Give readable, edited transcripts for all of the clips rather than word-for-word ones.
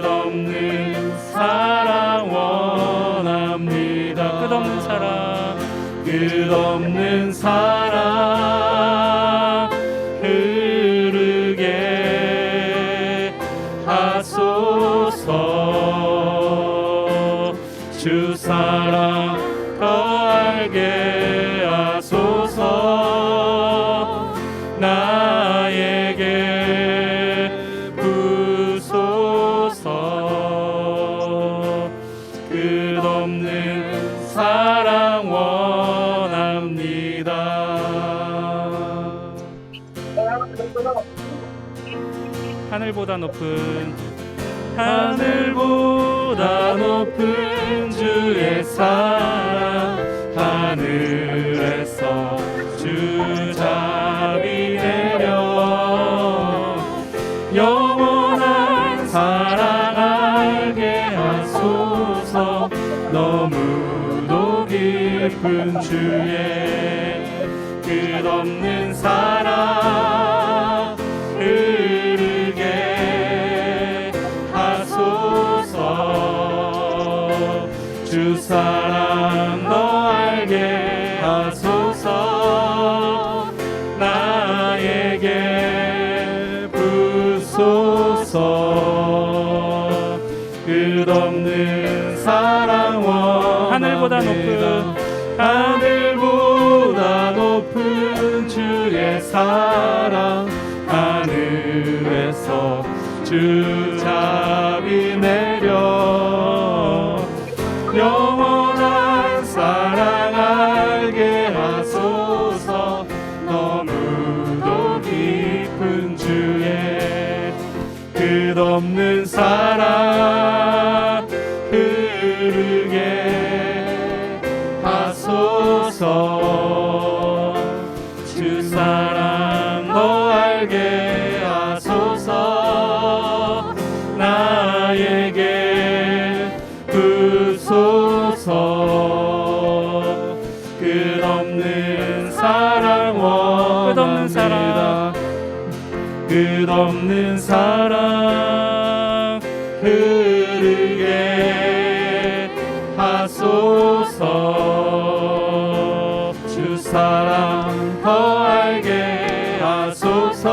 끝없는 사랑 원합니다. 끝없는 사랑, 끝없는 사랑 흐르게 하소서. 주 사랑 더 알게 하소서. 나에게 부소서. 끝없는 사랑 원합니다. 하늘보다 높은, 하늘보다 높은 주의 사랑, 하늘에서 주 자비 내려 영원한 사랑 알게 하소서. 너무도 깊은 주의 끝없는 사랑 흐르게 하소서. 주 사랑 너 알게 하소서. 나에게 부소서. 끝없는 사랑 원, 하늘보다 높은, 하늘보다 높은 주의 사랑, 하늘에서 주 자비 내려 영원한 사랑 알게 하소서. 너무도 깊은 주의 끝없는 사랑 흐르게 하소서. 주 사랑 너 알게 하소서. 나에게 부소서. 끝없는 사랑 원합니다. 끝없는 사랑 흐르게 하소서. 주 사랑 더 알게 하소서.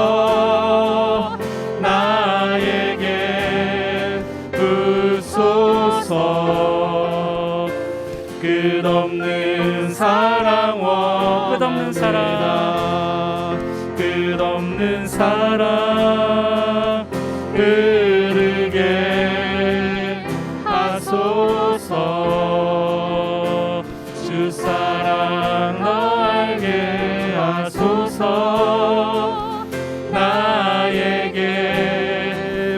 나에게 부소서. 끝없는 사랑 원, 끝없는 사랑, 끝없는 사랑 흐르게 하소서. 주 사랑 너 알게 하소서. 나에게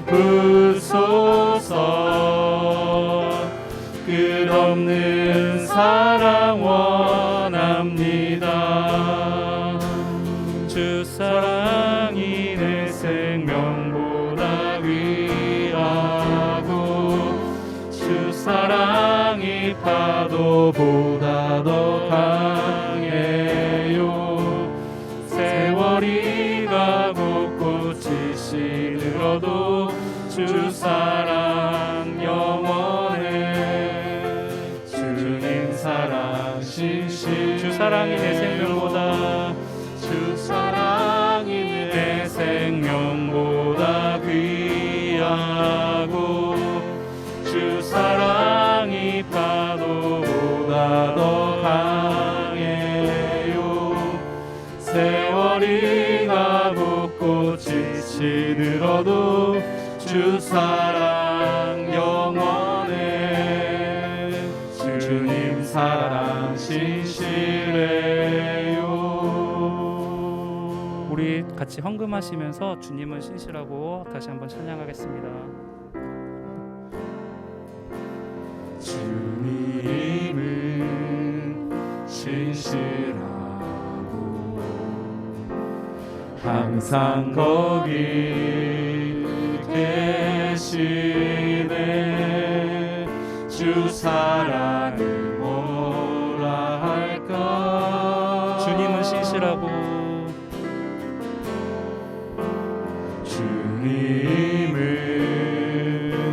부소서. 끝없는 사랑 원합니다. 주 사랑이 내 생명보다 귀하고, 주 사랑이 파도보다 더 강해요. 세월이 가고 꽃이 시들어도 주 사랑 영원해. 주님 사랑 신실, 주 사랑이 내 생명보다, 주 사랑이 내 생명보다 귀하고, 주 사랑이 파도보다 더 강해요. 세월이 가고 꽃이 시들어도 주 사랑 영원해. 주님 사랑 신실해요. 우리 같이 헌금하시면서 주님은 신실하고 다시 한번 찬양하겠습니다. 주님은 신실하고 항상 거기 계시네. 주 사랑을 뭐라 할까. 주님은 신실하고, 주님은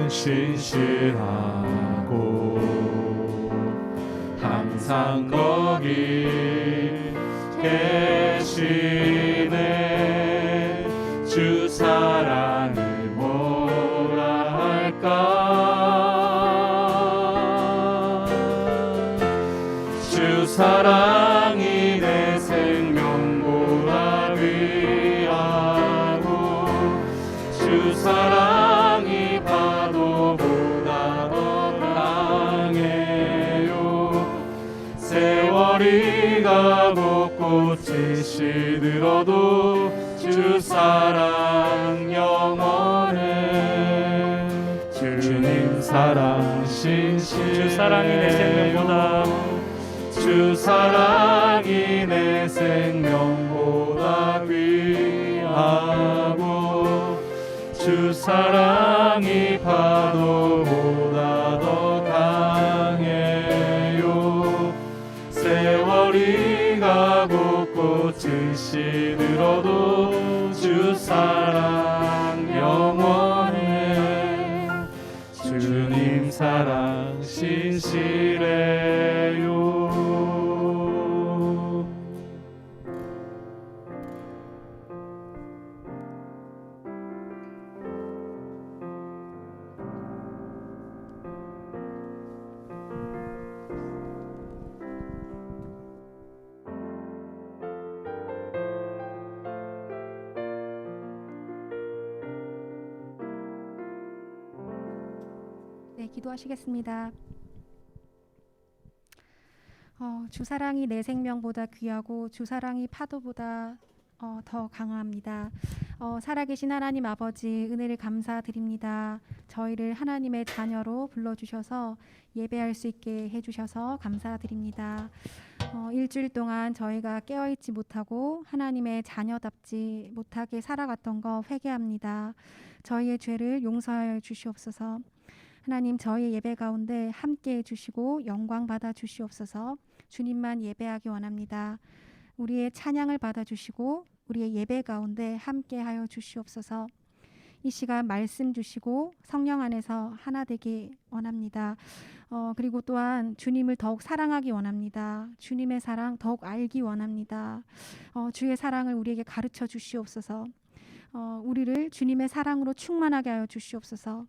신실하고 항상 거기 계시네. 주 사랑을 뭐라 할까. 주 사랑이 내 생명보다 귀하고 주 사랑이 파도보다 더 강해요. 세월이 가고 꽃이 시들어도 주 사랑 영원해. 주님 사랑 신실해요. 주 사랑이 내 생명보다 주 사랑이 내 생명보다 귀하고 주 사랑이 파도보다 더 강해요. 세월이 가고 꽃이 시들어도 주 사랑 영원해. 주님 사랑 신실해요. 네, 기도하시겠습니다. 주 사랑이 내 생명보다 귀하고 주 사랑이 파도보다 더 강합니다. 살아계신 하나님 아버지, 은혜를 감사드립니다. 저희를 하나님의 자녀로 불러주셔서 예배할 수 있게 해주셔서 감사드립니다. 일주일 동안 저희가 깨어있지 못하고 하나님의 자녀답지 못하게 살아갔던 거 회개합니다. 저희의 죄를 용서하여 주시옵소서. 하나님, 저희 예배 가운데 함께해 주시고 영광 받아 주시옵소서. 주님만 예배하기 원합니다. 우리의 찬양을 받아 주시고 우리의 예배 가운데 함께하여 주시옵소서. 이 시간 말씀 주시고 성령 안에서 하나 되기 원합니다. 그리고 또한 주님을 더욱 사랑하기 원합니다. 주님의 사랑 더욱 알기 원합니다. 주의 사랑을 우리에게 가르쳐 주시옵소서. 우리를 주님의 사랑으로 충만하게 하여 주시옵소서.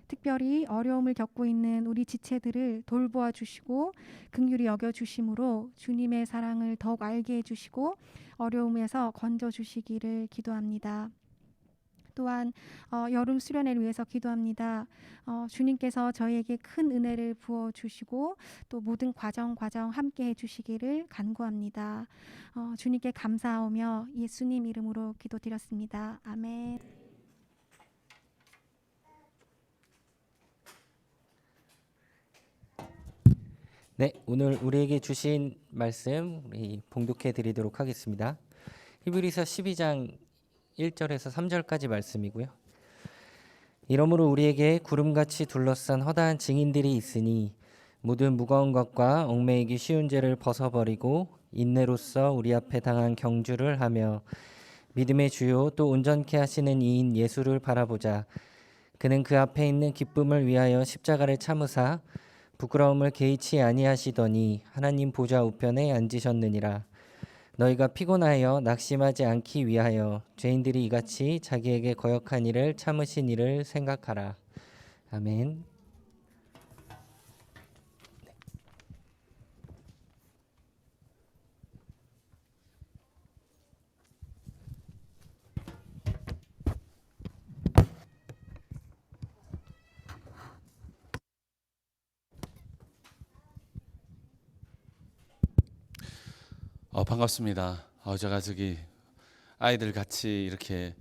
특별히 어려움을 겪고 있는 우리 지체들을 돌보아 주시고 긍휼히 여겨 주심으로 주님의 사랑을 더욱 알게 해 주시고 어려움에서 건져 주시기를 기도합니다. 또한 여름 수련회를 위해서 기도합니다. 주님께서 저희에게 큰 은혜를 부어 주시고 또 모든 과정 함께 해 주시기를 간구합니다. 주님께 감사하오며 예수님 이름으로 기도드렸습니다. 아멘. 네, 오늘 우리에게 주신 말씀 우리 봉독해 드리도록 하겠습니다. 히브리서 12장 1절에서 3절까지 말씀이고요. 이러므로 우리에게 구름같이 둘러싼 허다한 증인들이 있으니 모든 무거운 것과 얽매이기 쉬운 죄를 벗어버리고 인내로써 우리 앞에 당한 경주를 하며 믿음의 주요 또 온전케 하시는 이인 예수를 바라보자. 그는 그 앞에 있는 기쁨을 위하여 십자가를 참으사 부끄러움을 개의치 아니하시더니 하나님 보좌 우편에 앉으셨느니라. 너희가 피곤하여 낙심하지 않기 위하여 죄인들이 이같이 자기에게 거역한 일을 참으신 일을 생각하라. 아멘. 반갑습니다. 제가 저기 아이들 같이 이렇게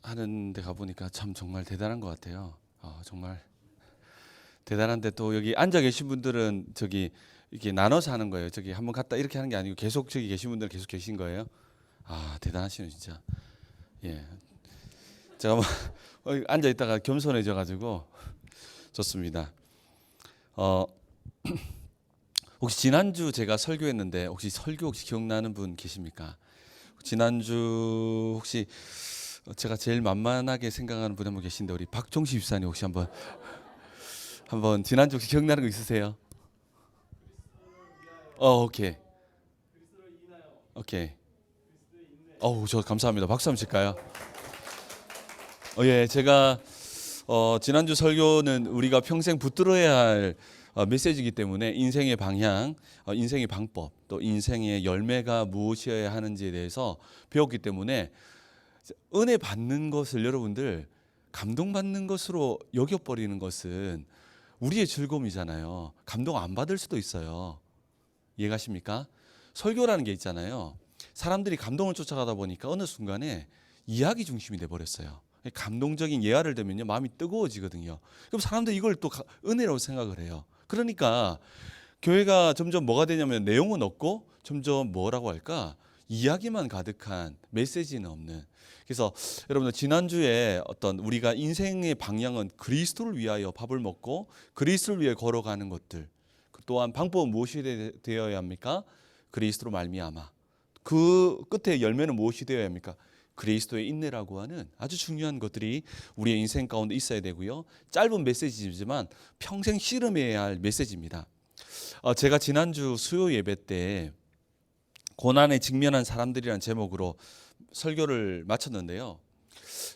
하는 데 가보니까 참 정말 대단한 것 같아요. 정말 대단한데 또 여기 앉아 계신 분들은 저기 이렇게 나눠서 하는 거예요. 저기 한번 갔다 이렇게 하는 게 아니고 계속 저기 계신 분들은 계속 계신 거예요. 대단하시네 진짜. 예, 제가 뭐 앉아 있다가 겸손해져 가지고 좋습니다. 혹시 지난주 제가 설교했는데 혹시 설교 기억나는 분 계십니까? 지난주 혹시 제가 제일 만만하게 생각하는 분 한 분 계신데 우리 박종식 집사님 혹시 한번 지난주 혹시 기억나는 거 있으세요? 오케이. 오케이. 저 감사합니다. 박수 한번 칠까요? 예, 제가 지난주 설교는 우리가 평생 붙들어야 할 메시지이기 때문에 인생의 방향, 인생의 방법, 또 인생의 열매가 무엇이어야 하는지에 대해서 배웠기 때문에 은혜 받는 것을 여러분들 감동받는 것으로 여겨버리는 것은 우리의 즐거움이잖아요. 감동 안 받을 수도 있어요. 이해가십니까? 설교라는 게 있잖아요. 사람들이 감동을 쫓아가다 보니까 어느 순간에 이야기 중심이 돼버렸어요. 감동적인 예화를 들면요 마음이 뜨거워지거든요. 그럼 사람들이 이걸 또 은혜라고 생각을 해요. 그러니까 교회가 점점 뭐가 되냐면 내용은 없고 점점 뭐라고 할까? 이야기만 가득한 메시지는 없는. 그래서 여러분들 지난주에 어떤 우리가 인생의 방향은 그리스도를 위하여 밥을 먹고 그리스도를 위해 걸어가는 것들, 또한 방법은 무엇이 되어야 합니까? 그리스도로 말미암아. 그 끝에 열매는 무엇이 되어야 합니까? 그리스도의 인내라고 하는 아주 중요한 것들이 우리의 인생 가운데 있어야 되고요. 짧은 메시지지만 평생 씨름해야 할 메시지입니다. 제가 지난주 수요 예배 때 고난에 직면한 사람들이라는 제목으로 설교를 마쳤는데요.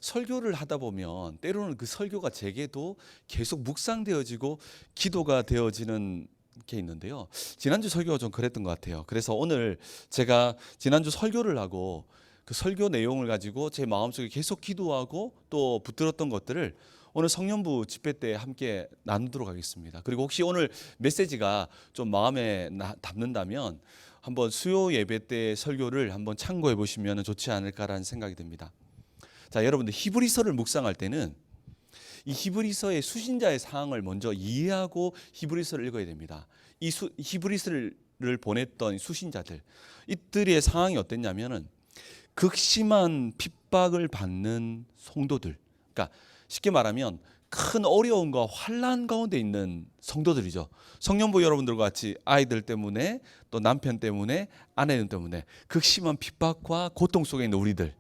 설교를 하다 보면 때로는 그 설교가 제게도 계속 묵상되어지고 기도가 되어지는 게 있는데요. 지난주 설교가 좀 그랬던 것 같아요. 그래서 오늘 제가 지난주 설교를 하고 그 설교 내용을 가지고 제 마음속에 계속 기도하고 또 붙들었던 것들을 오늘 성년부 집회 때 함께 나누도록 하겠습니다. 그리고 혹시 오늘 메시지가 좀 마음에 담는다면 한번 수요 예배 때 설교를 한번 참고해 보시면 좋지 않을까라는 생각이 듭니다. 자, 여러분들 히브리서를 묵상할 때는 이 히브리서의 수신자의 상황을 먼저 이해하고 히브리서를 읽어야 됩니다. 이 히브리서를 보냈던 수신자들, 이들의 상황이 어땠냐면은 극심한 핍박을 받는 성도들, 그러니까 쉽게 말하면 큰 어려움과 환난 가운데 있는 성도들이죠. 성년부 여러분들과 같이 아이들 때문에 또 남편 때문에 아내들 때문에 극심한 핍박과 고통 속에 있는 우리들의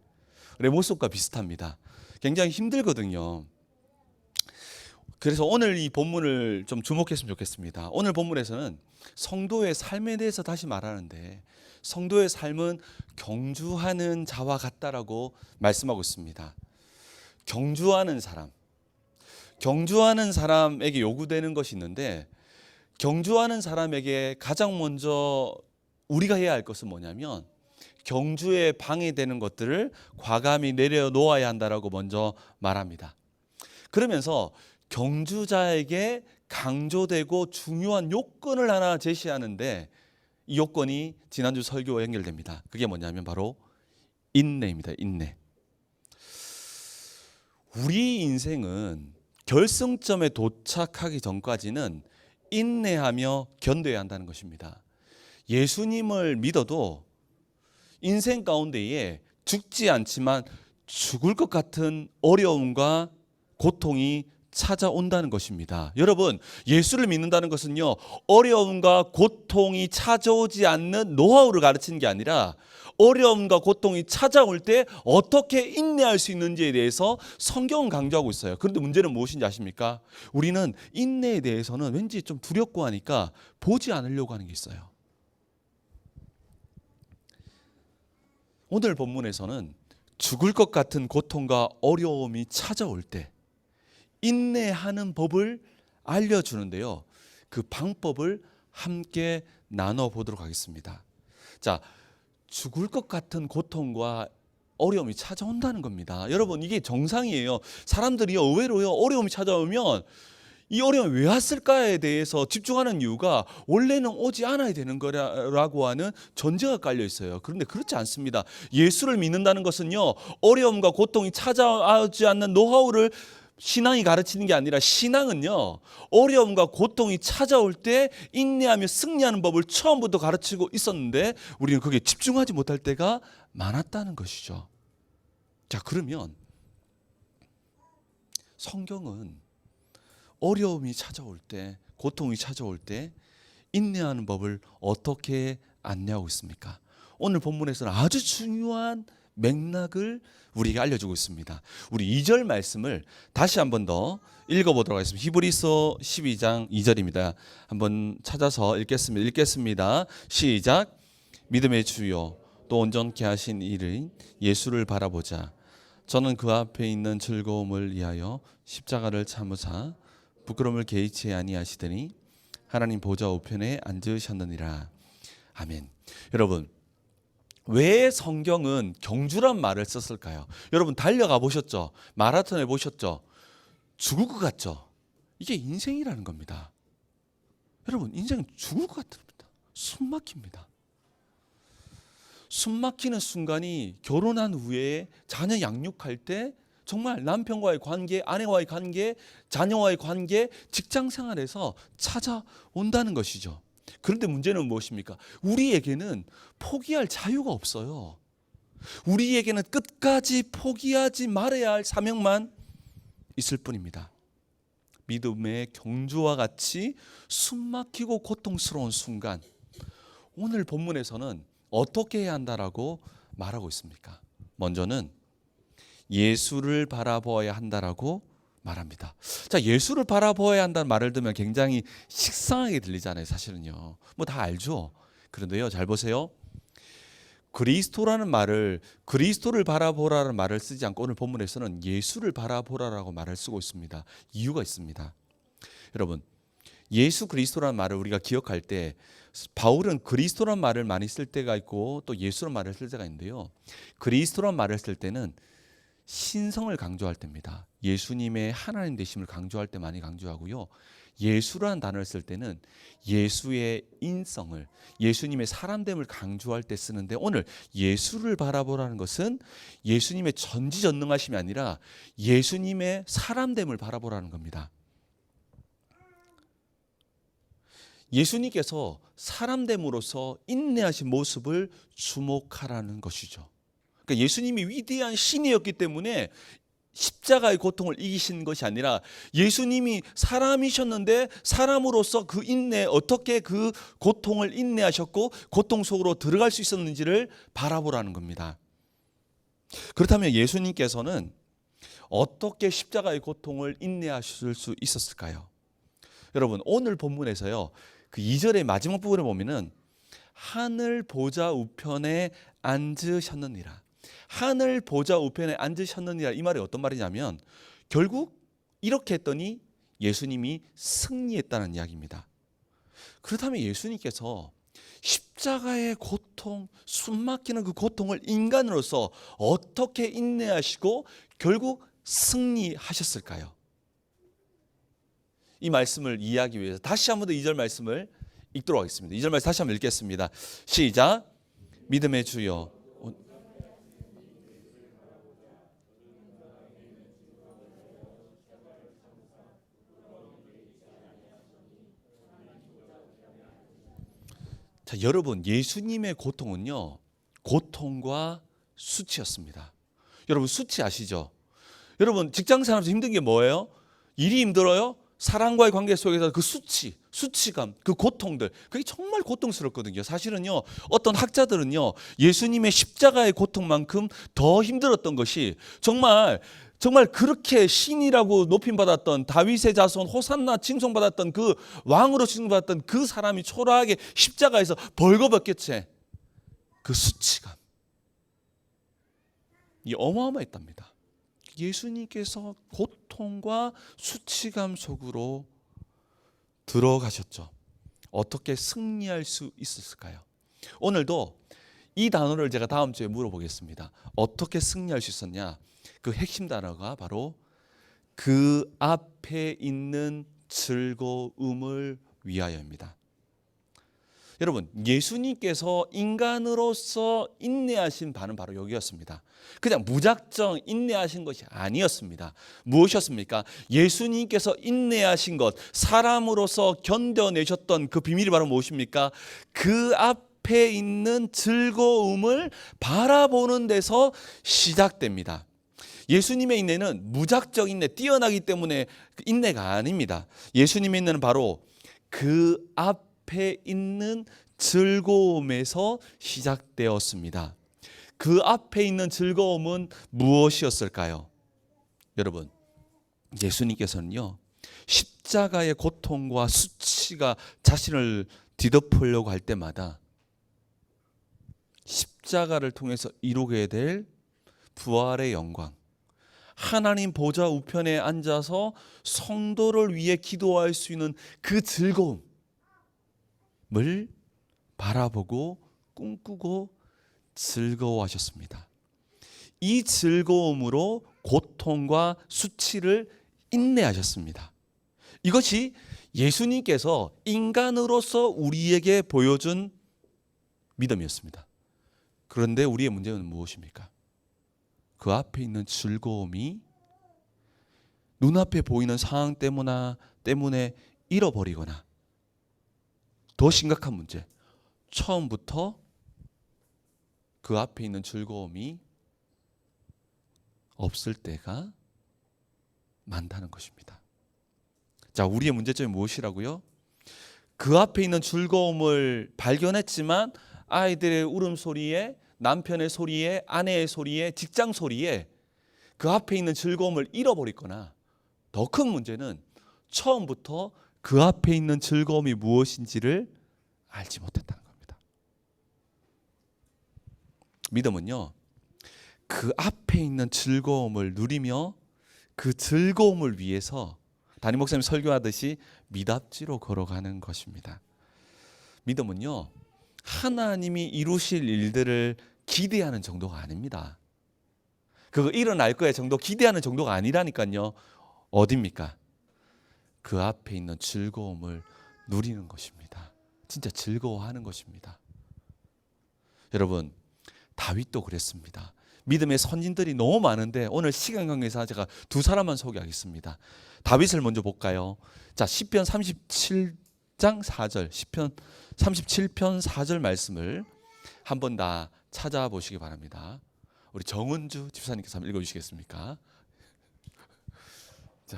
모습과 비슷합니다. 굉장히 힘들거든요. 그래서 오늘 이 본문을 좀 주목했으면 좋겠습니다. 오늘 본문에서는 성도의 삶에 대해서 다시 말하는데 성도의 삶은 경주하는 자와 같다라고 말씀하고 있습니다. 경주하는 사람에게 요구되는 것이 있는데 경주하는 사람에게 가장 먼저 우리가 해야 할 것은 뭐냐면 경주에 방해되는 것들을 과감히 내려놓아야 한다라고 먼저 말합니다. 그러면서 경주자에게 강조되고 중요한 요건을 하나 제시하는데 이 요건이 지난주 설교와 연결됩니다. 그게 뭐냐면 바로 인내입니다. 인내. 우리 인생은 결승점에 도착하기 전까지는 인내하며 견뎌야 한다는 것입니다. 예수님을 믿어도 인생 가운데에 죽지 않지만 죽을 것 같은 어려움과 고통이 찾아온다는 것입니다. 여러분, 예수를 믿는다는 것은요, 어려움과 고통이 찾아오지 않는 노하우를 가르치는 게 아니라 어려움과 고통이 찾아올 때 어떻게 인내할 수 있는지에 대해서 성경은 강조하고 있어요. 그런데 문제는 무엇인지 아십니까? 우리는 인내에 대해서는 왠지 좀 두렵고 하니까 보지 않으려고 하는 게 있어요. 오늘 본문에서는 죽을 것 같은 고통과 어려움이 찾아올 때 인내하는 법을 알려주는데요. 그 방법을 함께 나눠보도록 하겠습니다. 자, 죽을 것 같은 고통과 어려움이 찾아온다는 겁니다. 여러분, 이게 정상이에요. 사람들이 의외로요, 어려움이 찾아오면 이 어려움이 왜 왔을까에 대해서 집중하는 이유가 원래는 오지 않아야 되는 거라고 하는 전제가 깔려 있어요. 그런데 그렇지 않습니다. 예수를 믿는다는 것은요, 어려움과 고통이 찾아오지 않는 노하우를 신앙이 가르치는 게 아니라 신앙은요, 어려움과 고통이 찾아올 때 인내하며 승리하는 법을 처음부터 가르치고 있었는데 우리는 거기에 집중하지 못할 때가 많았다는 것이죠. 자, 그러면 성경은 어려움이 찾아올 때, 고통이 찾아올 때 인내하는 법을 어떻게 안내하고 있습니까? 오늘 본문에서는 아주 중요한 맥락을 우리에게 알려주고 있습니다. 우리 2절 말씀을 다시 한 번 더 읽어보도록 하겠습니다. 히브리서 12장 2절입니다. 한번 찾아서 읽겠습니다. 시작. 믿음의 주요 또 온전케 하신 이인 예수를 바라보자. 저는 그 앞에 있는 즐거움을 위하여 십자가를 참으사 부끄러움을 개의치 아니하시더니 하나님 보좌 우편에 앉으셨느니라. 아멘. 여러분, 왜 성경은 경주란 말을 썼을까요? 여러분 달려가 보셨죠? 마라톤 해보셨죠? 죽을 것 같죠? 이게 인생이라는 겁니다. 여러분, 인생은 죽을 것 같습니다. 숨 막힙니다. 숨 막히는 순간이 결혼한 후에 자녀 양육할 때 정말 남편과의 관계, 아내와의 관계, 자녀와의 관계, 직장 생활에서 찾아온다는 것이죠. 그런데 문제는 무엇입니까? 우리에게는 포기할 자유가 없어요. 우리에게는 끝까지 포기하지 말아야 할 사명만 있을 뿐입니다. 믿음의 경주와 같이 숨막히고 고통스러운 순간, 오늘 본문에서는 어떻게 해야 한다라고 말하고 있습니까? 먼저는 예수를 바라보아야 한다라고 말합니다. 자, 예수를 바라보아야 한다는 말을 들으면 굉장히 식상하게 들리잖아요. 사실은요. 뭐 다 알죠. 그런데요, 잘 보세요. 그리스도라는 말을, 그리스도를 바라보라는 말을 쓰지 않고 오늘 본문에서는 예수를 바라보라라고 말을 쓰고 있습니다. 이유가 있습니다. 여러분, 예수 그리스도라는 말을 우리가 기억할 때 바울은 그리스도라는 말을 많이 쓸 때가 있고 또 예수라는 말을 쓸 때가 있는데요. 그리스도라는 말을 쓸 때는 신성을 강조할 때입니다. 예수님의 하나님 되심을 강조할 때 많이 강조하고요. 예수라는 단어를 쓸 때는 예수의 인성을, 예수님의 사람됨을 강조할 때 쓰는데, 오늘 예수를 바라보라는 것은 예수님의 전지전능하심이 아니라 예수님의 사람됨을 바라보라는 겁니다. 예수님께서 사람됨으로서 인내하신 모습을 주목하라는 것이죠. 그러니까 예수님이 위대한 신이었기 때문에 십자가의 고통을 이기신 것이 아니라 예수님이 사람이셨는데 사람으로서 그 인내, 어떻게 그 고통을 인내하셨고 고통 속으로 들어갈 수 있었는지를 바라보라는 겁니다. 그렇다면 예수님께서는 어떻게 십자가의 고통을 인내하실 수 있었을까요? 여러분, 오늘 본문에서요, 그 2절의 마지막 부분에 보면은 하늘 보좌 우편에 앉으셨느니라. 하늘 보좌 우편에 앉으셨느니라, 이 말이 어떤 말이냐면 결국 이렇게 했더니 예수님이 승리했다는 이야기입니다. 그렇다면 예수님께서 십자가의 고통, 숨막히는 그 고통을 인간으로서 어떻게 인내하시고 결국 승리하셨을까요? 이 말씀을 이해하기 위해서 다시 한 번 더 2절 말씀을 읽도록 하겠습니다. 2절 말씀 다시 한번 읽겠습니다. 시작. 믿음의 주여. 자, 여러분, 예수님의 고통은요, 고통과 수치였습니다. 여러분, 수치 아시죠? 여러분, 직장 생활에서 힘든 게 뭐예요? 일이 힘들어요? 사랑과의 관계 속에서 그 수치감, 그 고통들, 그게 정말 고통스럽거든요. 사실은요, 어떤 학자들은요, 예수님의 십자가의 고통만큼 더 힘들었던 것이 정말 그렇게 신이라고 높임받았던 다윗의 자손 호산나 칭송받았던 그 왕으로 칭송받았던 그 사람이 초라하게 십자가에서 벌거벗겼지, 그 수치감, 이 어마어마했답니다. 예수님께서 고통과 수치감 속으로 들어가셨죠. 어떻게 승리할 수 있었을까요? 오늘도 이 단어를 제가 다음 주에 물어보겠습니다. 어떻게 승리할 수 있었냐? 그 핵심 단어가 바로 그 앞에 있는 즐거움을 위하여입니다. 여러분, 예수님께서 인간으로서 인내하신 바는 바로 여기였습니다. 그냥 무작정 인내하신 것이 아니었습니다. 무엇이었습니까? 예수님께서 인내하신 것, 사람으로서 견뎌내셨던 그 비밀이 바로 무엇입니까? 그 앞에 있는 즐거움을 바라보는 데서 시작됩니다. 예수님의 인내는 무작정 인내, 뛰어나기 때문에 인내가 아닙니다. 예수님의 인내는 바로 그 앞에 있는 즐거움에서 시작되었습니다. 그 앞에 있는 즐거움은 무엇이었을까요? 여러분, 예수님께서는요, 십자가의 고통과 수치가 자신을 뒤덮으려고 할 때마다 십자가를 통해서 이루게 될 부활의 영광, 하나님 보좌 우편에 앉아서 성도를 위해 기도할 수 있는 그 즐거움을 바라보고 꿈꾸고 즐거워하셨습니다. 이 즐거움으로 고통과 수치를 인내하셨습니다. 이것이 예수님께서 인간으로서 우리에게 보여준 믿음이었습니다. 그런데 우리의 문제는 무엇입니까? 그 앞에 있는 즐거움이 눈앞에 보이는 상황 때문에 잃어버리거나, 더 심각한 문제, 처음부터 그 앞에 있는 즐거움이 없을 때가 많다는 것입니다. 자, 우리의 문제점이 무엇이라고요? 그 앞에 있는 즐거움을 발견했지만 아이들의 울음소리에, 남편의 소리에, 아내의 소리에, 직장 소리에 그 앞에 있는 즐거움을 잃어버리거나, 더 큰 문제는 처음부터 그 앞에 있는 즐거움이 무엇인지를 알지 못했다는 겁니다. 믿음은요, 그 앞에 있는 즐거움을 누리며 그 즐거움을 위해서 담임 목사님 설교하듯이 미답지로 걸어가는 것입니다. 믿음은요, 하나님이 이루실 일들을 기대하는 정도가 아닙니다. 그거 일어날 거야 정도 기대하는 정도가 아니라니까요. 어딥니까? 그 앞에 있는 즐거움을 누리는 것입니다. 진짜 즐거워하는 것입니다. 여러분, 다윗도 그랬습니다. 믿음의 선진들이 너무 많은데 오늘 시간 관계상 제가 두 사람만 소개하겠습니다. 다윗을 먼저 볼까요? 자, 시편 37장 4절, 시편 37편 4절 말씀을 한번 다 찾아보시기 바랍니다. 우리 정은주 집사님께서 한번 읽어주시겠습니까? 자,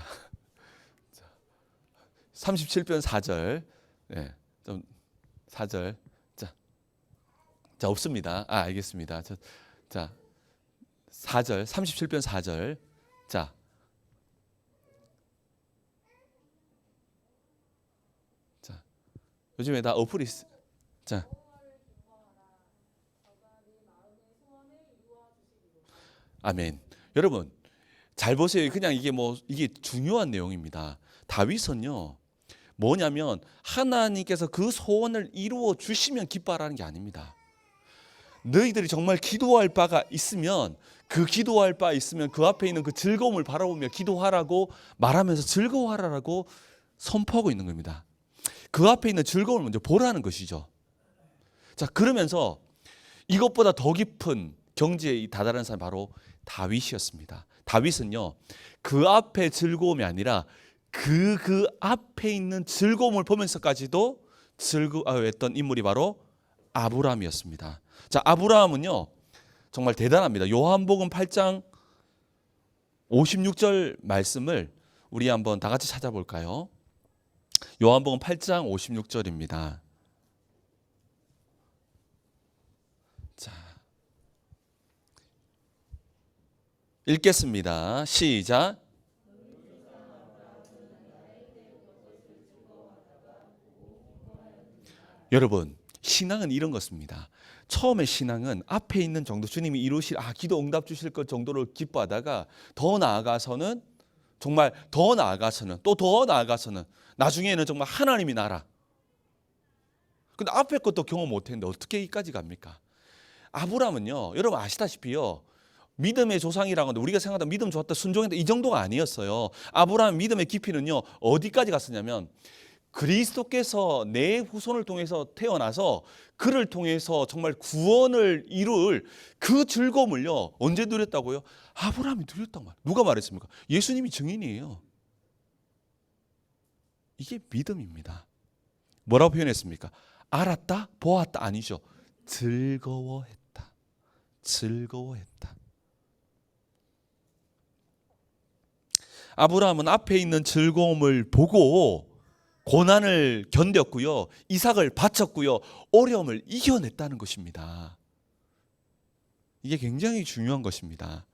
37편 4절, 네, 좀 4절, 자, 없습니다. 알겠습니다. 자, 4절, 37편 4절, 자, 요즘에 다 어플이 자, 아멘. 여러분 잘 보세요. 그냥 이게 중요한 내용입니다. 다윗은요, 뭐냐면 하나님께서 그 소원을 이루어 주시면 기뻐하라는 게 아닙니다. 너희들이 정말 기도할 바가 있으면 그 기도할 바 있으면 그 앞에 있는 그 즐거움을 바라보며 기도하라고 말하면서 즐거워하라고 선포하고 있는 겁니다. 그 앞에 있는 즐거움을 먼저 보라는 것이죠. 자, 그러면서 이것보다 더 깊은 경지에 다다른 사람이 바로 다윗이었습니다. 다윗은요, 그 앞에 즐거움이 아니라 그 앞에 있는 즐거움을 보면서까지도 즐거워했던 인물이 바로 아브라함이었습니다. 자, 아브라함은요 정말 대단합니다. 요한복음 8장 56절 말씀을 우리 한번 다 같이 찾아볼까요? 요한복음 8장 56절입니다. 자, 읽겠습니다. 시작. 여러분, 신앙은 이런 것입니다. 처음에 신앙은 앞에 있는 정도, 주님이 이루실 기도 응답 주실 것 정도를 기뻐하다가 더 나아가서는 정말 더 나아가서는 또 더 나아가서는 나중에는 정말 하나님이 나라. 근데 앞에 것도 경험 못했는데 어떻게 여기까지 갑니까? 아브라함은요, 여러분 아시다시피요, 믿음의 조상이라고 하는데 우리가 생각하던 믿음 좋았다 순종했다 이 정도가 아니었어요. 아브라함 믿음의 깊이는요 어디까지 갔었냐면 그리스도께서 내 후손을 통해서 태어나서 그를 통해서 정말 구원을 이룰 그 즐거움을요 언제 누렸다고요? 아브라함이 누렸단 말이에요. 누가 말했습니까? 예수님이 증인이에요. 이게 믿음입니다. 뭐라고 표현했습니까? 알았다? 보았다? 아니죠. 즐거워했다. 즐거워했다. 아브라함은 앞에 있는 즐거움을 보고 고난을 견뎠고요. 이삭을 바쳤고요. 어려움을 이겨냈다는 것입니다. 이게 굉장히 중요한 것입니다.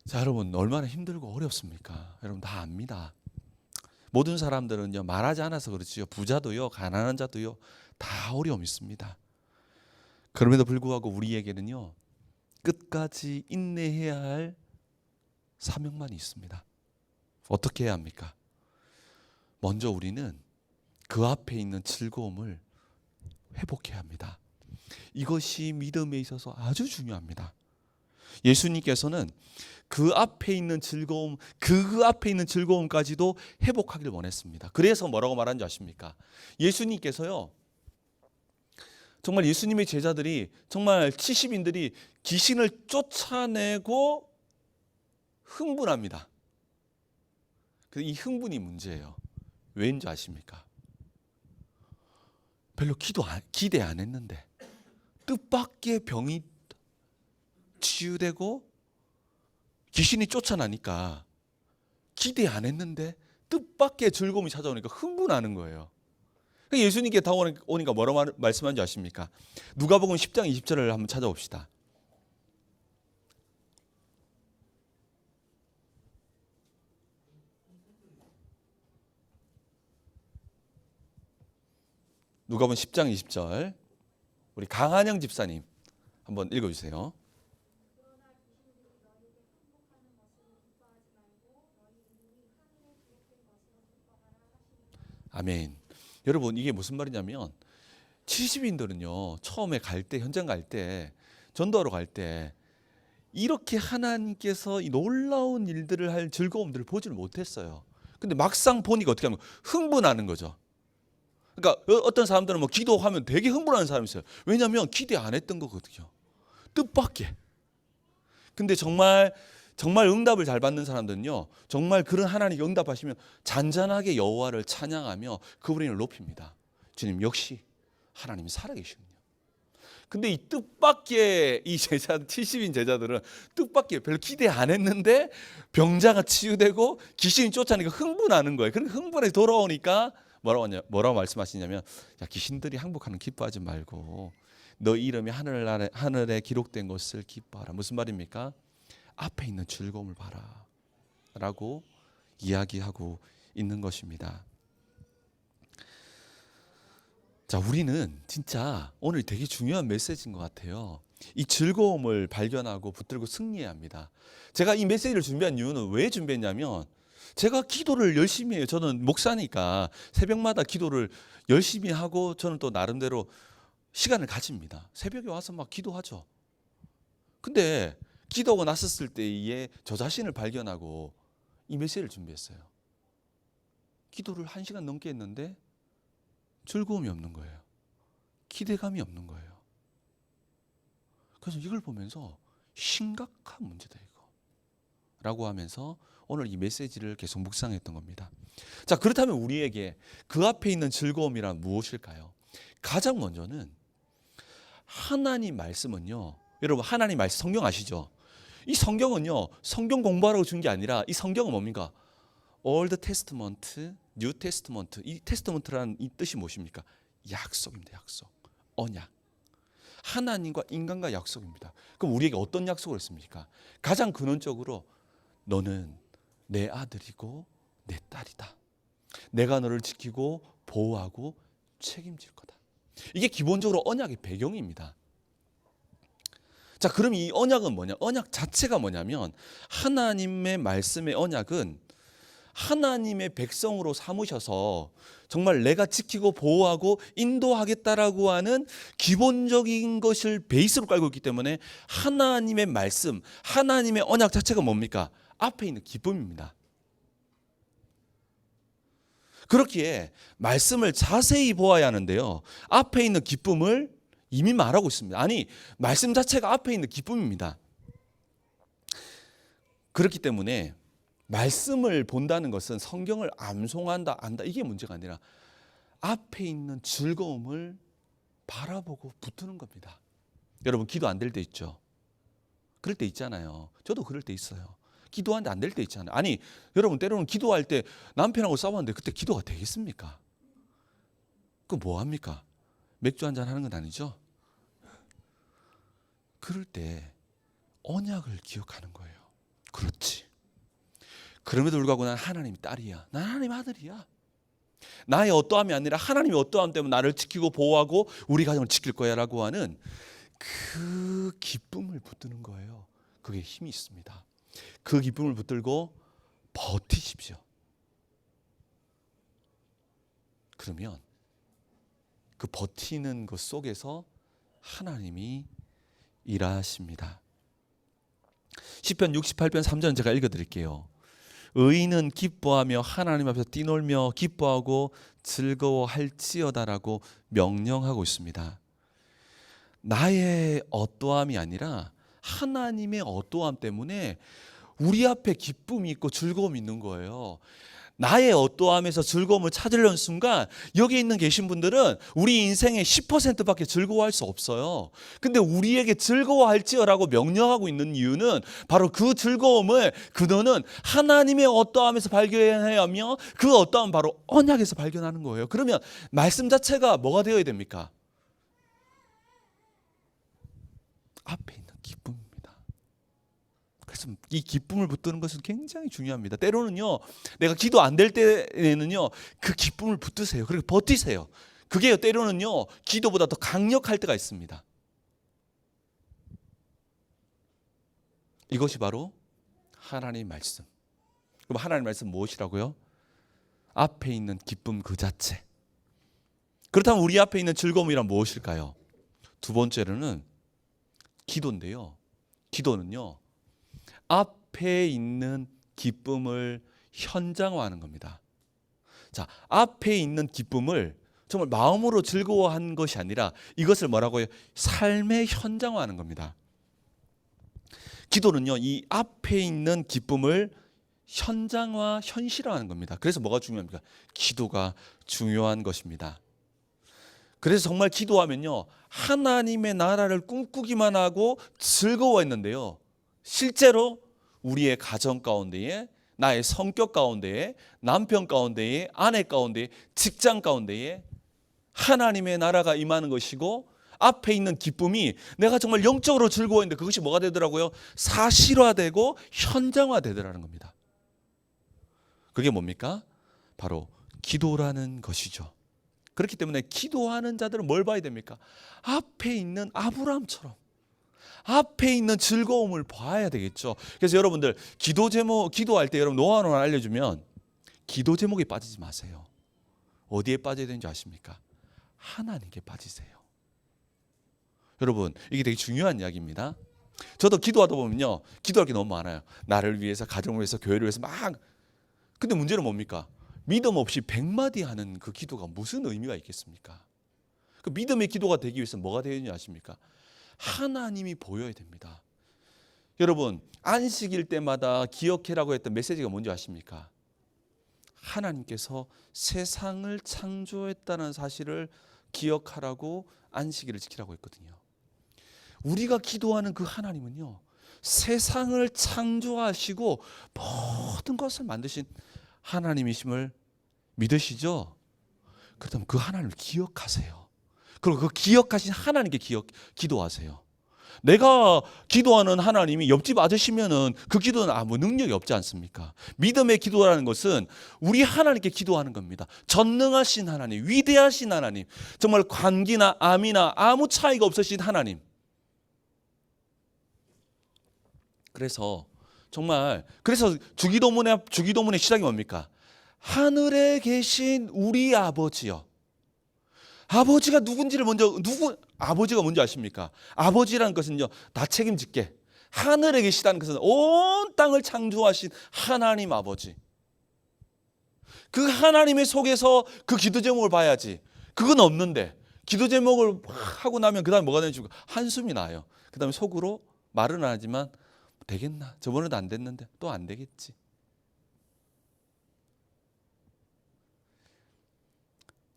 자, 여러분 얼마나 힘들고 어렵습니까? 여러분 다 압니다. 모든 사람들은요 말하지 않아서 그렇지요. 부자도요, 가난한 자도요 다 어려움이 있습니다. 그럼에도 불구하고 우리에게는요 끝까지 인내해야 할 사명만이 있습니다. 어떻게 해야 합니까? 먼저 우리는 그 앞에 있는 즐거움을 회복해야 합니다. 이것이 믿음에 있어서 아주 중요합니다. 예수님께서는 그 앞에 있는 즐거움, 그 앞에 있는 즐거움까지도 회복하기를 원했습니다. 그래서 뭐라고 말하는지 아십니까? 예수님께서요, 정말 예수님의 제자들이, 정말 70인들이 귀신을 쫓아내고 흥분합니다. 이 흥분이 문제예요. 왜인지 아십니까? 별로 기대 안 했는데 뜻밖의 병이 치유되고 귀신이 쫓아나니까 기대 안 했는데 뜻밖의 즐거움이 찾아오니까 흥분하는 거예요. 예수님께 다오니까 뭐라고 말씀하는지 아십니까? 누가복음 10장 20절을 한번 찾아봅시다. 누가복음 10장 20절 우리 강한영 집사님 한번 읽어주세요. 아멘. 여러분 이게 무슨 말이냐면 70인들은요 처음에 갈 때, 현장 갈 때, 전도하러 갈 때 이렇게 하나님께서 이 놀라운 일들을 할 즐거움들을 보지를 못했어요. 근데 막상 보니까 어떻게 하면 흥분하는 거죠. 그러니까 어떤 사람들은 뭐 기도하면 되게 흥분하는 사람이 있어요. 왜냐하면 기대 안 했던 거거든요. 뜻밖의. 근데 정말 응답을 잘 받는 사람들은요, 정말 그런 하나님이 응답하시면 잔잔하게 여호와를 찬양하며 그분의 이름을 높입니다. 주님 역시 하나님이 살아계시군요. 근데 이 뜻밖의 이 제자 70인 제자들은 뜻밖의 별로 기대 안 했는데 병자가 치유되고 귀신이 쫓아내니까 흥분하는 거예요. 그러니까 흥분해서 돌아오니까 뭐라고 말씀하시냐면, 야, 귀신들이 항복하는 기뻐하지 말고 너 이름이 하늘에 기록된 것을 기뻐하라. 무슨 말입니까? 앞에 있는 즐거움을 봐라 라고 이야기하고 있는 것입니다. 자, 우리는 진짜 오늘 되게 중요한 메시지인 것 같아요. 이 즐거움을 발견하고 붙들고 승리해야 합니다. 제가 이 메시지를 준비한 이유는 왜 준비했냐면, 제가 기도를 열심히 해요. 저는 목사니까 새벽마다 기도를 열심히 하고 저는 또 나름대로 시간을 가집니다. 새벽에 와서 막 기도하죠. 근데 기도하고 났었을 때에 저 자신을 발견하고 이 메시지를 준비했어요. 기도를 1시간 넘게 했는데 즐거움이 없는 거예요. 기대감이 없는 거예요. 그래서 이걸 보면서 심각한 문제다 이거 라고 하면서 오늘 이 메시지를 계속 묵상했던 겁니다. 자, 그렇다면 우리에게 그 앞에 있는 즐거움이란 무엇일까요? 가장 먼저는 하나님 말씀은요, 여러분 하나님 말씀 성경 아시죠? 이 성경은요 성경 공부하라고 준 게 아니라 이 성경은 뭡니까? Old Testament, New Testament. 이 테스트먼트라는 이 뜻이 무엇입니까? 약속입니다. 약속, 언약. 하나님과 인간과 약속입니다. 그럼 우리에게 어떤 약속을 했습니까? 가장 근원적으로 너는 내 아들이고 내 딸이다. 내가 너를 지키고 보호하고 책임질 거다. 이게 기본적으로 언약의 배경입니다. 자, 그럼 이 언약은 뭐냐? 언약 자체가 뭐냐면, 하나님의 말씀의 언약은 하나님의 백성으로 삼으셔서 정말 내가 지키고 보호하고 인도하겠다라고 하는 기본적인 것을 베이스로 깔고 있기 때문에 하나님의 말씀, 하나님의 언약 자체가 뭡니까? 앞에 있는 기쁨입니다. 그렇기에 말씀을 자세히 보아야 하는데요, 앞에 있는 기쁨을 이미 말하고 있습니다. 아니, 말씀 자체가 앞에 있는 기쁨입니다. 그렇기 때문에 말씀을 본다는 것은 성경을 암송한다, 안다, 이게 문제가 아니라 앞에 있는 즐거움을 바라보고 붙드는 겁니다. 여러분 기도 안 될 때 있죠? 그럴 때 있잖아요. 저도 그럴 때 있어요. 기도하는데 안 될 때 있잖아요. 아니, 여러분 때로는 기도할 때 남편하고 싸웠는데 그때 기도가 되겠습니까? 그럼 뭐 합니까? 맥주 한잔 하는 건 아니죠? 그럴 때 언약을 기억하는 거예요. 그렇지. 그럼에도 불구하고 난 하나님의 딸이야. 난 하나님의 아들이야. 나의 어떠함이 아니라 하나님의 어떠함 때문에 나를 지키고 보호하고 우리 가정을 지킬 거야 라고 하는 그 기쁨을 붙드는 거예요. 그게 힘이 있습니다. 그 기쁨을 붙들고 버티십시오. 그러면 그 버티는 것 속에서 하나님이 일하십니다. 시편 68편 3절은 제가 읽어드릴게요. 의인은 기뻐하며 하나님 앞에서 뛰놀며 기뻐하고 즐거워할지어다라고 명령하고 있습니다. 나의 어떠함이 아니라 하나님의 어떠함 때문에 우리 앞에 기쁨이 있고 즐거움이 있는 거예요. 나의 어떠함에서 즐거움을 찾으려는 순간 여기 있는 계신 분들은 우리 인생의 10%밖에 즐거워할 수 없어요. 근데 우리에게 즐거워할지어라고 명령하고 있는 이유는 바로 그 즐거움을 그너는 하나님의 어떠함에서 발견해야 하며 그 어떠함은 바로 언약에서 발견하는 거예요. 그러면 말씀 자체가 뭐가 되어야 됩니까? 앞에 있는 기쁨입니다. 그래서 이 기쁨을 붙드는 것은 굉장히 중요합니다. 때로는요, 내가 기도 안 될 때에는요, 그 기쁨을 붙드세요. 그리고 버티세요. 그게 때로는요, 기도보다 더 강력할 때가 있습니다. 이것이 바로 하나님의 말씀. 그럼 하나님의 말씀 무엇이라고요? 앞에 있는 기쁨 그 자체. 그렇다면 우리 앞에 있는 즐거움이란 무엇일까요? 두 번째로는 기도인데요. 기도는요, 앞에 있는 기쁨을 현장화하는 겁니다. 자, 앞에 있는 기쁨을 정말 마음으로 즐거워한 것이 아니라 이것을 뭐라고 해요? 삶의 현장화하는 겁니다. 기도는요, 이 앞에 있는 기쁨을 현장화, 현실화하는 겁니다. 그래서 뭐가 중요합니까? 기도가 중요한 것입니다. 그래서 정말 기도하면요, 하나님의 나라를 꿈꾸기만 하고 즐거워했는데요, 실제로 우리의 가정 가운데에, 나의 성격 가운데에, 남편 가운데에, 아내 가운데에, 직장 가운데에 하나님의 나라가 임하는 것이고, 앞에 있는 기쁨이 내가 정말 영적으로 즐거워했는데 그것이 뭐가 되더라고요? 사실화되고 현장화되더라는 겁니다. 그게 뭡니까? 바로 기도라는 것이죠. 그렇기 때문에 기도하는 자들은 뭘 봐야 됩니까? 앞에 있는 아브라함처럼 앞에 있는 즐거움을 봐야 되겠죠. 그래서 여러분들 기도 제목, 기도할 때 여러분 노하우 하나 알려주면 기도 제목에 빠지지 마세요. 어디에 빠져야 되는지 아십니까? 하나님께 빠지세요. 여러분 이게 되게 중요한 이야기입니다. 저도 기도하다 보면요, 기도할 게 너무 많아요. 나를 위해서, 가정을 위해서, 교회를 위해서 막. 근데 문제는 뭡니까? 믿음 없이 100마디 하는 그 기도가 무슨 의미가 있겠습니까? 그 믿음의 기도가 되기 위해서 뭐가 되어야 되는지 아십니까? 하나님이 보여야 됩니다. 여러분 안식일 때마다 기억해라고 했던 메시지가 뭔지 아십니까? 하나님께서 세상을 창조했다는 사실을 기억하라고 안식일을 지키라고 했거든요. 우리가 기도하는 그 하나님은요, 세상을 창조하시고 모든 것을 만드신 하나님이심을 믿으시죠? 그렇다면 그 하나님을 기억하세요. 그리고 그 기억하신 하나님께 기도하세요. 내가 기도하는 하나님이 옆집 아저씨면은 그 기도는 아무 능력이 없지 않습니까? 믿음의 기도라는 것은 우리 하나님께 기도하는 겁니다. 전능하신 하나님, 위대하신 하나님, 정말 관기나 암이나 아무 차이가 없으신 하나님. 그래서 정말 주기도문의 시작이 뭡니까? 하늘에 계신 우리 아버지여. 아버지가 누군지를 아버지가 뭔지 아십니까? 아버지라는 것은요, 다 책임질게. 하늘에 계시다는 것은 온 땅을 창조하신 하나님 아버지. 그 하나님의 속에서 그 기도 제목을 봐야지. 그건 없는데 기도 제목을 하고 나면 그 다음에 뭐가 되는지 한숨이 나요. 그 다음에 속으로 말은 안 하지만 되겠나? 저번에도 안 됐는데 또 안 되겠지.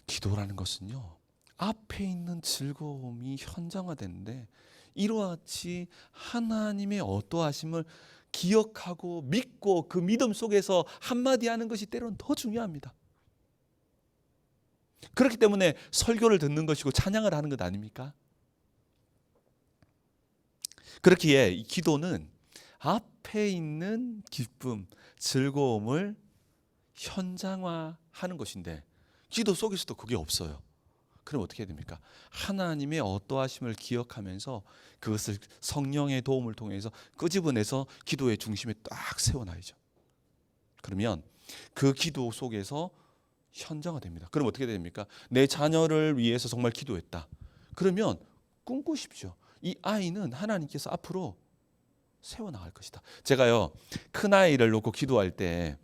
기도라는 것은요, 앞에 있는 즐거움이 현장화되는데 이와 같이 하나님의 어떠하심을 기억하고 믿고 그 믿음 속에서 한마디 하는 것이 때로는 더 중요합니다. 그렇기 때문에 설교를 듣는 것이고 찬양을 하는 것 아닙니까? 그렇기에 이 기도는 앞에 있는 기쁨, 즐거움을 현장화하는 것인데 기도 속에서도 그게 없어요. 그럼 어떻게 해야 됩니까? 하나님의 어떠하심을 기억하면서 그것을 성령의 도움을 통해서 끄집어내서 기도의 중심에 딱 세워놔야죠. 그러면 그 기도 속에서 현장화됩니다. 그럼 어떻게 됩니까? 내 자녀를 위해서 정말 기도했다. 그러면 꿈꾸십시오. 이 아이는 하나님께서 앞으로 세워나갈 것이다. 제가요, 큰아이를 놓고 기도할 때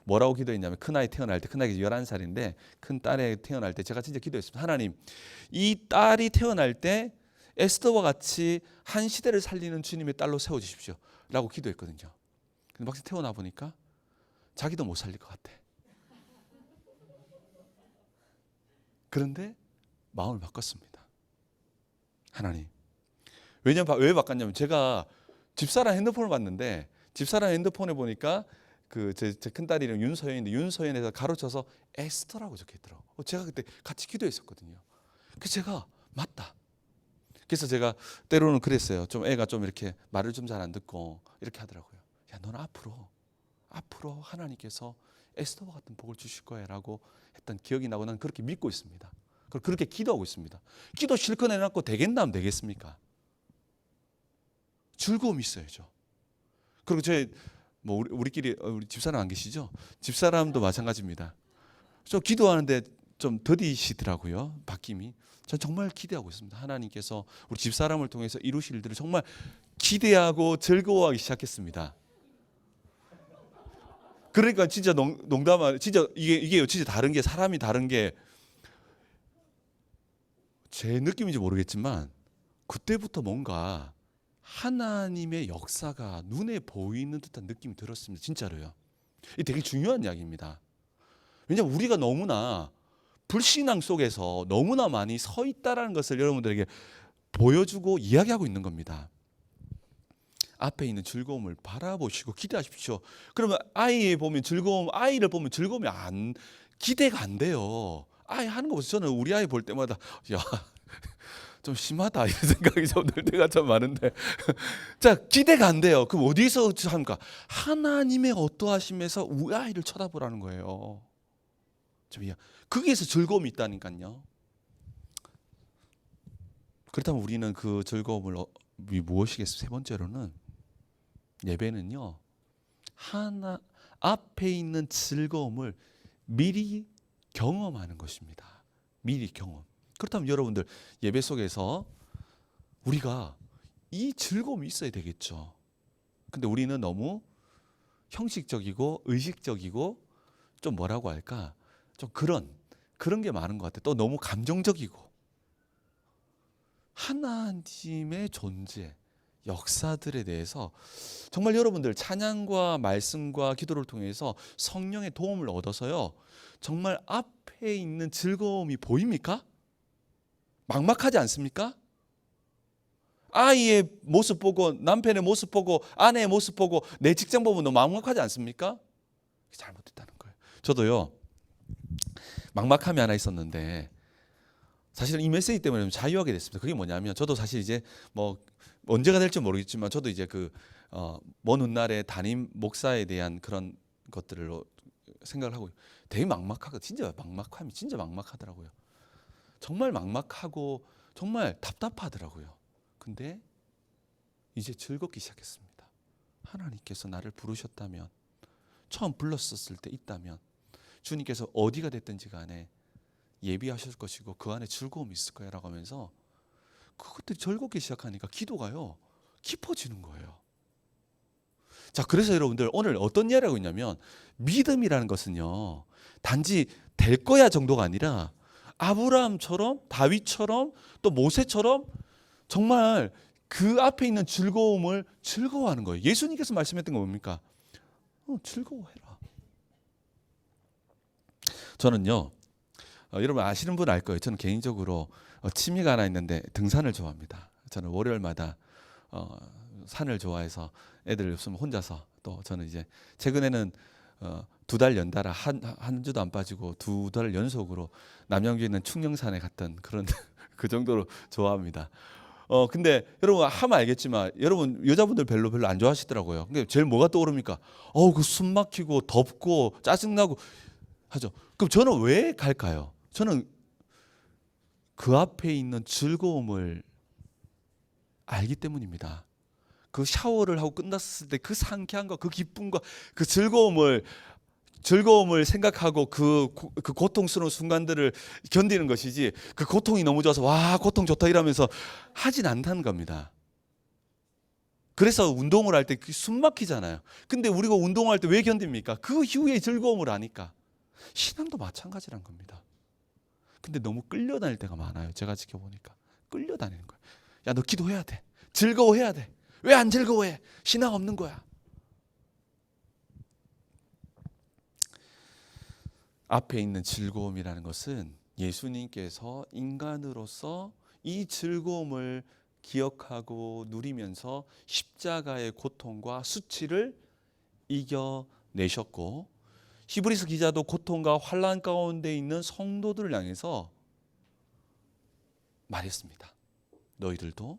뭐라고 기도했냐면, 큰아이 태어날 때, 큰아이가 11살인데 큰딸이 태어날 때 제가 진짜 기도했습니다. 하나님, 이 딸이 태어날 때 에스더와 같이 한 시대를 살리는 주님의 딸로 세워주십시오 라고 기도했거든요. 근데 막상 태어나 보니까 자기도 못 살릴 것 같아. 그런데 마음을 바꿨습니다. 하나님, 왜냐면 왜 바꿨냐면, 제가 집사람 핸드폰을 봤는데 집사람 핸드폰에 보니까 제 큰딸 이름 윤서연인데 윤서연에서 가로쳐서 에스더라고 적혀있더라고요. 제가 그때 같이 기도했었거든요. 그래서 제가 맞다. 그래서 제가 때로는 그랬어요. 좀 애가 좀 이렇게 말을 좀 잘 안 듣고 이렇게 하더라고요. 야, 너는 앞으로 하나님께서 에스더와 같은 복을 주실 거야 라고 했던 기억이 나고, 나는 그렇게 믿고 있습니다. 그렇게 기도하고 있습니다. 기도 실컷 해놓고 되겠나 하면 되겠습니까? 즐거움이 있어야죠. 그리고 우리 집사람 안 계시죠? 집사람도 마찬가지입니다. 저 기도하는데 좀 더디시더라고요. 바뀜이. 전 정말 기대하고 있습니다. 하나님께서 우리 집사람을 통해서 이루실 일들을 정말 기대하고 즐거워하기 시작했습니다. 그러니까 진짜 농담, 진짜 이게 진짜 다른 게, 사람이 다른 게 제 느낌인지 모르겠지만 그때부터 뭔가 하나님의 역사가 눈에 보이는 듯한 느낌이 들었습니다. 진짜로요. 이게 되게 중요한 이야기입니다. 왜냐하면 우리가 너무나 불신앙 속에서 너무나 많이 서 있다라는 것을 여러분들에게 보여주고 이야기하고 있는 겁니다. 앞에 있는 즐거움을 바라보시고 기대하십시오. 그러면 아이를 보면 즐거움이 기대가 안 돼요. 아이 하는 거 보세요. 저는 우리 아이 볼 때마다 좀 심하다 이런 생각이 좀 들 때가 참 많은데 자, 기대가 안 돼요. 그럼 어디서 합니까? 하나님의 어떠하심에서 우리 아이를 쳐다보라는 거예요. 거기에서 즐거움이 있다니까요. 그렇다면 우리는 그 즐거움을 무엇이겠어요? 세 번째로는, 예배는요, 앞에 있는 즐거움을 미리 경험하는 것입니다. 미리 경험. 그렇다면 여러분들, 예배 속에서 우리가 이 즐거움이 있어야 되겠죠. 근데 우리는 너무 형식적이고 의식적이고 좀 뭐라고 할까? 좀 그런 게 많은 것 같아요. 또 너무 감정적이고. 하나님의 존재, 역사들에 대해서 정말 여러분들 찬양과 말씀과 기도를 통해서 성령의 도움을 얻어서요, 정말 앞에 있는 즐거움이 보입니까? 막막하지 않습니까? 아이의 모습 보고, 남편의 모습 보고, 아내의 모습 보고, 내 직장 보면 너무 막막하지 않습니까? 잘못됐다는 거예요. 저도요, 막막함이 하나 있었는데, 사실은 이 메시지 때문에 좀 자유하게 됐습니다. 그게 뭐냐면, 저도 사실 이제 언제가 될지 모르겠지만, 저도 이제 먼 훗날에 담임 목사에 대한 그런 것들을 생각을 하고, 되게 막막함이 진짜 막막하더라고요. 정말 막막하고 정말 답답하더라고요. 근데 이제 즐겁기 시작했습니다. 하나님께서 나를 부르셨다면, 처음 불렀었을 때 있다면, 주님께서 어디가 됐든지 간에 예비하실 것이고 그 안에 즐거움이 있을 거야 라고 하면서 그것들이 즐겁기 시작하니까 기도가요, 깊어지는 거예요. 자, 그래서 여러분들 오늘 어떤 이야기를 하고 있냐면, 믿음이라는 것은요, 단지 될 거야 정도가 아니라 아브라함처럼, 다윗처럼, 또 모세처럼 정말 그 앞에 있는 즐거움을 즐거워하는 거예요. 예수님께서 말씀했던 거 뭡니까? 즐거워해라. 저는요, 여러분 아시는 분 알 거예요. 저는 개인적으로 취미가 하나 있는데 등산을 좋아합니다. 저는 월요일마다 산을 좋아해서 애들 없으면 혼자서, 또 저는 이제 최근에는 2달 연달아 한 주도 안 빠지고 2달 연속으로 남양주에 있는 충령산에 갔던 그런 그 정도로 좋아합니다. 근데 여러분 하면 알겠지만 여러분 여자분들 별로 안 좋아하시더라고요. 근데 제일 뭐가 떠오릅니까? 그 숨 막히고 덥고 짜증나고 하죠. 그럼 저는 왜 갈까요? 저는 그 앞에 있는 즐거움을 알기 때문입니다. 그 샤워를 하고 끝났을 때 그 상쾌함과 그 기쁨과 그 즐거움을 생각하고 그 고통스러운 순간들을 견디는 것이지, 그 고통이 너무 좋아서 와 고통 좋다 이러면서 하진 않다는 겁니다. 그래서 운동을 할 때 숨 막히잖아요. 근데 우리가 운동할 때 왜 견딥니까? 그 이후의 즐거움을 아니까. 신앙도 마찬가지란 겁니다. 근데 너무 끌려다닐 때가 많아요. 제가 지켜보니까 끌려다니는 거예요. 야, 너 기도해야 돼. 즐거워해야 돼. 왜 안 즐거워해? 신앙 없는 거야. 앞에 있는 즐거움이라는 것은 예수님께서 인간으로서 이 즐거움을 기억하고 누리면서 십자가의 고통과 수치를 이겨내셨고, 히브리서 기자도 고통과 환난 가운데 있는 성도들을 향해서 말했습니다. 너희들도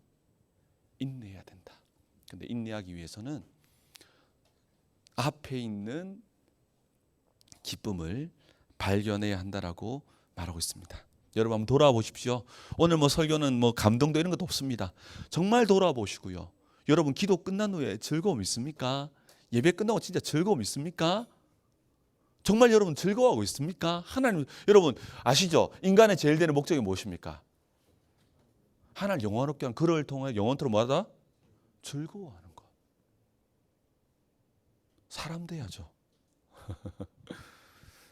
인내해야 된다. 근데 인내하기 위해서는 앞에 있는 기쁨을 발견해야 한다라고 말하고 있습니다. 여러분 한번 돌아보십시오. 오늘 설교는 감동도 이런 것도 없습니다. 정말 돌아보시고요. 여러분 기도 끝난 후에 즐거움 있습니까? 예배 끝나고 진짜 즐거움 있습니까? 정말 여러분 즐거워하고 있습니까? 하나님, 여러분 아시죠? 인간의 제일 되는 목적이 무엇입니까? 하나님을 영원롭게 하는 그를 통해 영원토록 뭐하다? 즐거워하는 것. 사람 돼야죠.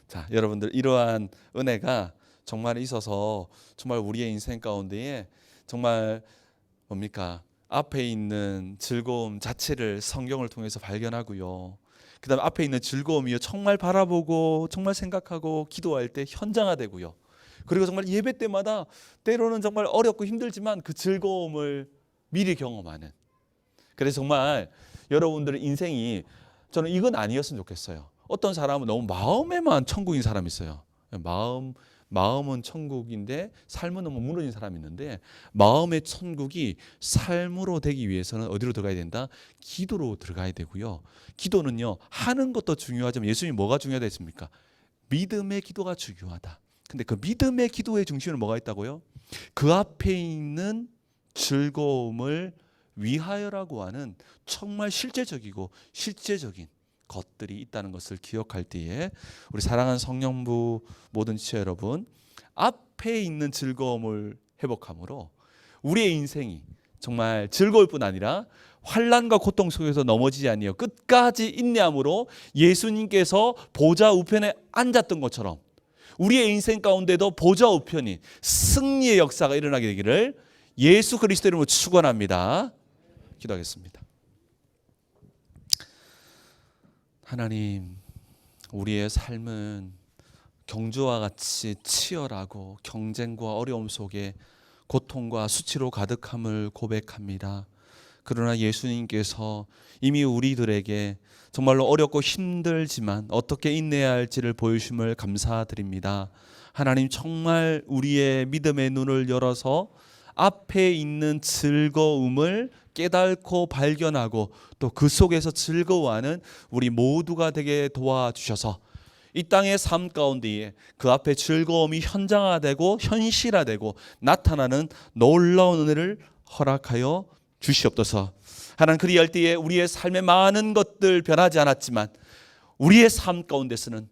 자, 여러분들 이러한 은혜가 정말 있어서 정말 우리의 인생 가운데에 정말 뭡니까? 앞에 있는 즐거움 자체를 성경을 통해서 발견하고요. 그 다음에 앞에 있는 즐거움이요, 정말 바라보고 정말 생각하고 기도할 때 현장화되고요. 그리고 정말 예배 때마다 때로는 정말 어렵고 힘들지만 그 즐거움을 미리 경험하는. 그래서 정말 여러분들의 인생이, 저는 이건 아니었으면 좋겠어요. 어떤 사람은 너무 마음에만 천국인 사람이 있어요. 마음은 천국인데 삶은 너무 무너진 사람이 있는데, 마음의 천국이 삶으로 되기 위해서는 어디로 들어가야 된다? 기도로 들어가야 되고요. 기도는요, 하는 것도 중요하지만 예수님이 뭐가 중요하다 했습니까? 믿음의 기도가 중요하다. 근데 그 믿음의 기도의 중심은 뭐가 있다고요? 그 앞에 있는 즐거움을 위하여라고 하는 정말 실제적이고 실제적인 것들이 있다는 것을 기억할 때에, 우리 사랑하는 성령부 모든 지체 여러분, 앞에 있는 즐거움을 회복함으로 우리의 인생이 정말 즐거울 뿐 아니라 환난과 고통 속에서 넘어지지 아니하여 끝까지 인내함으로 예수님께서 보좌 우편에 앉았던 것처럼 우리의 인생 가운데도 보좌 우편인 승리의 역사가 일어나게 되기를 예수 그리스도 이름으로 축원합니다. 기도하겠습니다. 하나님, 우리의 삶은 경주와 같이 치열하고 경쟁과 어려움 속에 고통과 수치로 가득함을 고백합니다. 그러나 예수님께서 이미 우리들에게 정말로 어렵고 힘들지만 어떻게 인내해야 할지를 보여주심을 감사드립니다. 하나님, 정말 우리의 믿음의 눈을 열어서 앞에 있는 즐거움을 깨닫고 발견하고 또 그 속에서 즐거워하는 우리 모두가 되게 도와주셔서 이 땅의 삶 가운데에 그 앞에 즐거움이 현장화되고 현실화되고 나타나는 놀라운 은혜를 허락하여 주시옵소서. 하나님, 그리할 때에 우리의 삶의 많은 것들 변하지 않았지만 우리의 삶 가운데서는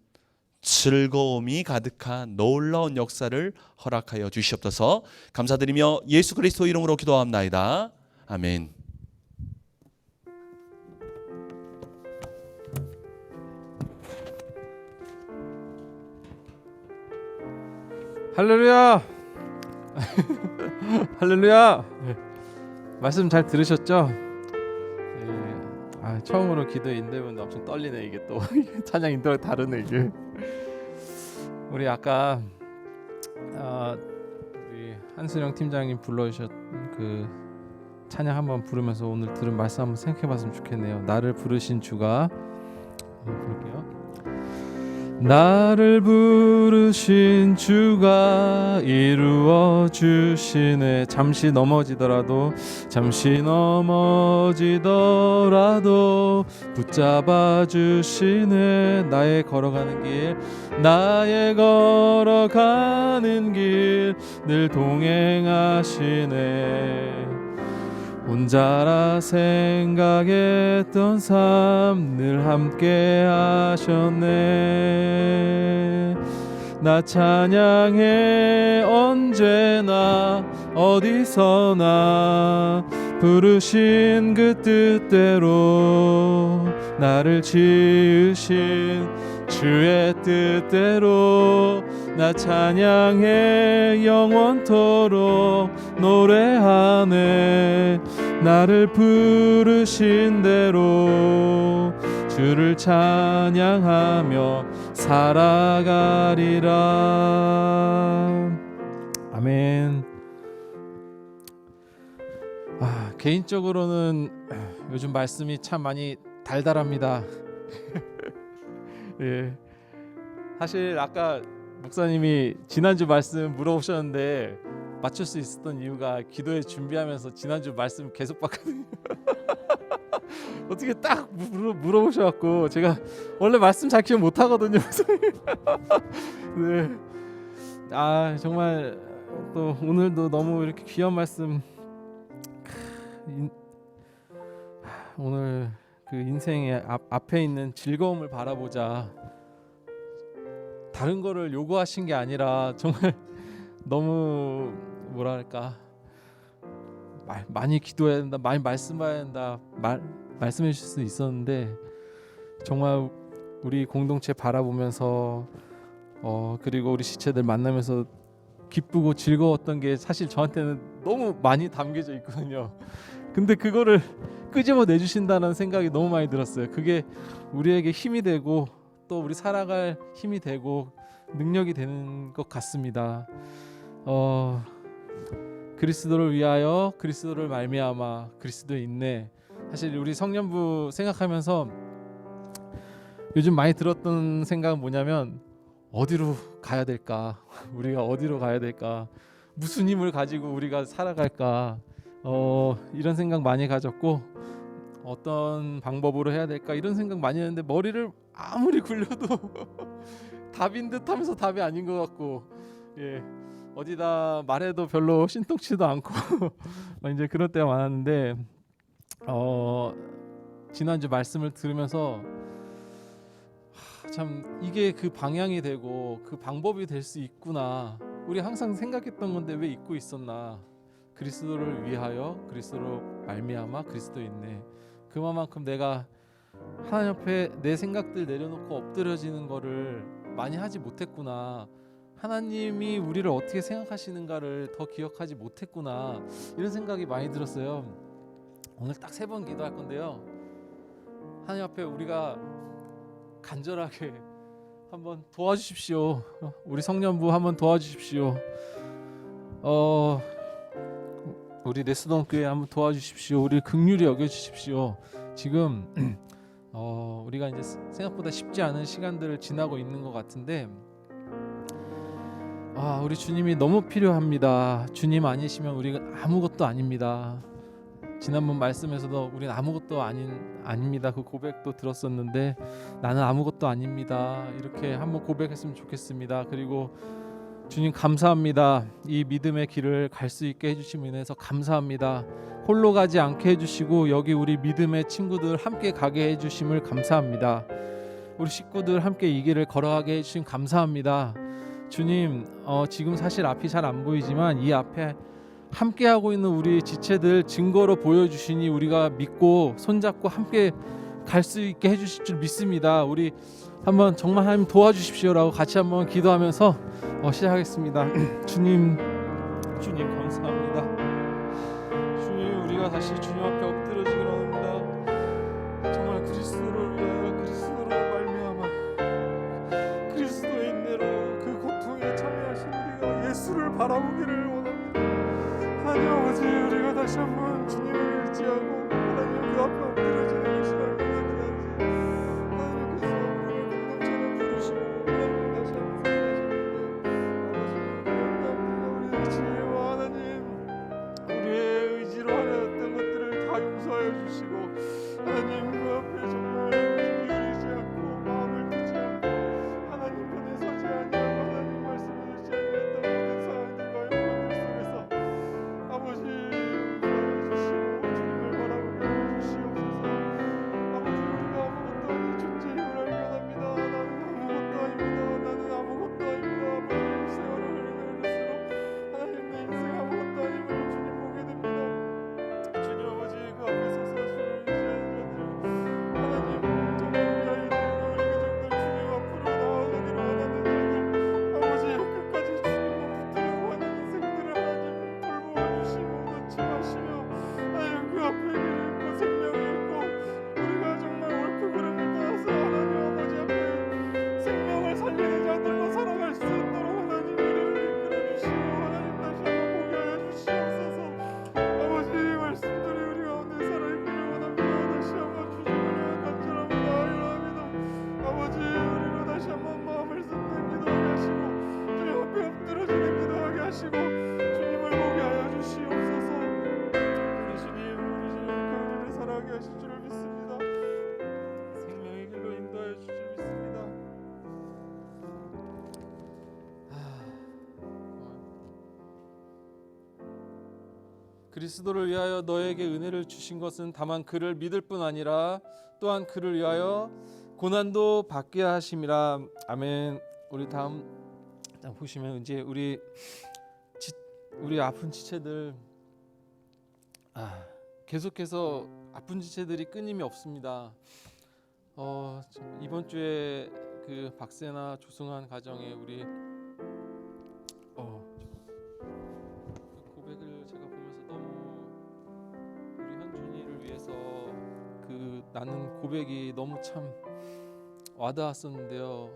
즐거움이 가득한 놀라운 역사를 허락하여 주시옵소서. 감사드리며 예수 그리스도 이름으로 기도합나이다. 아멘. 할렐루야. 할렐루야. 말씀 잘 들으셨죠? 처음으로 기도 인도해보는데 엄청 떨리네. 이게 또 찬양 인도랑 다르네 이게. 우리 아까 우리 한순영 팀장님 불러주셨던 그 찬양 한번 부르면서 오늘 들은 말씀 한번 생각해봤으면 좋겠네요. 나를 부르신 주가. 한번 부를게요. 나를 부르신 주가 이루어 주시네. 잠시 넘어지더라도 붙잡아 주시네. 나의 걸어가는 길 늘 동행하시네. 혼자라 생각했던 삶 늘 함께 하셨네. 나 찬양해 언제나 어디서나 부르신 그 뜻대로 나를 지으신 주의 뜻대로 나 찬양해 영원토록 노래하네. 나를 부르신 대로 주를 찬양하며 살아가리라. 아멘. 개인적으로는 요즘 말씀이 참 많이 달달합니다. 예. 사실 아까 목사님이 지난주 말씀 물어보셨는데 맞출 수 있었던 이유가 기도회 준비하면서 지난주 말씀 계속 봤거든요. 어떻게 딱 물어보셔갖고 제가 원래 말씀 잘 기억 못하거든요. 네. 정말 또 오늘도 너무 이렇게 귀한 말씀. 오늘 그 인생의 앞에 있는 즐거움을 바라보자. 다른 거를 요구하신 게 아니라 정말 너무 뭐랄까 많이 기도해야 된다, 많이 말씀해야 된다 말씀해 주실 수 있었는데 정말 우리 공동체 바라보면서 그리고 우리 지체들 만나면서 기쁘고 즐거웠던 게 사실 저한테는 너무 많이 담겨져 있거든요. 근데 그거를 끄집어 내주신다는 생각이 너무 많이 들었어요. 그게 우리에게 힘이 되고 또 우리 살아갈 힘이 되고 능력이 되는 것 같습니다. 그리스도를 위하여 그리스도를 말미암아 그리스도에 있네. 사실 우리 성년부 생각하면서 요즘 많이 들었던 생각은 뭐냐면 어디로 가야 될까? 우리가 어디로 가야 될까? 무슨 힘을 가지고 우리가 살아갈까? 이런 생각 많이 가졌고 어떤 방법으로 해야 될까? 이런 생각 많이 했는데 머리를 아무리 굴려도 답인 듯 하면서 답이 아닌 것 같고 어디다 말해도 별로 신통치도 않고 이제 그럴 때가 많았는데 지난주 말씀을 들으면서 참 이게 그 방향이 되고 그 방법이 될 수 있구나. 우리 항상 생각했던 건데 왜 잊고 있었나. 그리스도를 위하여 그리스도로 말미암아 그리스도에 있네. 그만큼 내가 하나님 앞에 내 생각들 내려놓고 엎드려지는 거를 많이 하지 못했구나. 하나님이 우리를 어떻게 생각하시는가를 더 기억하지 못했구나. 이런 생각이 많이 들었어요. 오늘 딱 3번 기도할 건데요. 하나님 앞에 우리가 간절하게 한번 도와주십시오. 우리 성년부 한번 도와주십시오. 우리 레스동 교회 한번 도와주십시오. 우리 긍휼히 여겨주십시오. 지금 우리가 이제 생각보다 쉽지 않은 시간들을 지나고 있는 것 같은데 우리 주님이 너무 필요합니다. 주님 아니시면 우리가 아무것도 아닙니다. 지난번 말씀에서도 우리는 아무것도 아닙니다. 그 고백도 들었었는데 나는 아무것도 아닙니다. 이렇게 한번 고백했으면 좋겠습니다. 그리고 주님 감사합니다. 이 믿음의 길을 갈 수 있게 해주심에 인해서 감사합니다. 홀로 가지 않게 해주시고 여기 우리 믿음의 친구들 함께 가게 해주심을 감사합니다. 우리 식구들 함께 이 길을 걸어가게 해주심 감사합니다. 주님 지금 사실 앞이 잘 안 보이지만 이 앞에 함께하고 있는 우리 지체들 증거로 보여주시니 우리가 믿고 손잡고 함께 갈 수 있게 해주실 줄 믿습니다. 우리 한번 정말 하나님 도와주십시오라고 같이 한번 기도하면서 시작하겠습니다. 주님 감사합니다. 주님 우리가 다시 주님 앞에 엎드려지기를 원합니다. 정말 그리스도를 위하여 그리스도로 말미암아 그리스도의 인내로 그 고통에 참여하신 우리가 예수를 바라보기를 원합니다. 하나님 아버지 우리가 다시 한번 주님을 의지하고 하나님 그 앞에 엎드려지는 것이 얼마나 그런지 하나님께서 우리를 공동체로 부르시고 그리스도를 위하여 너에게 은혜를 주신 것은 다만 그를 믿을 뿐 아니라 또한 그를 위하여 고난도 받게 하심이라. 아멘. 우리 다음 보시면 이제 우리 아픈 지체들 계속해서 아픈 지체들이 끊임이 없습니다. 이번 주에 그 박세나 조승환 가정에 우리 그 고백을 제가 보면서 너무 우리 현준이를 위해서 그 나는 고백이 너무 참 와닿았었는데요.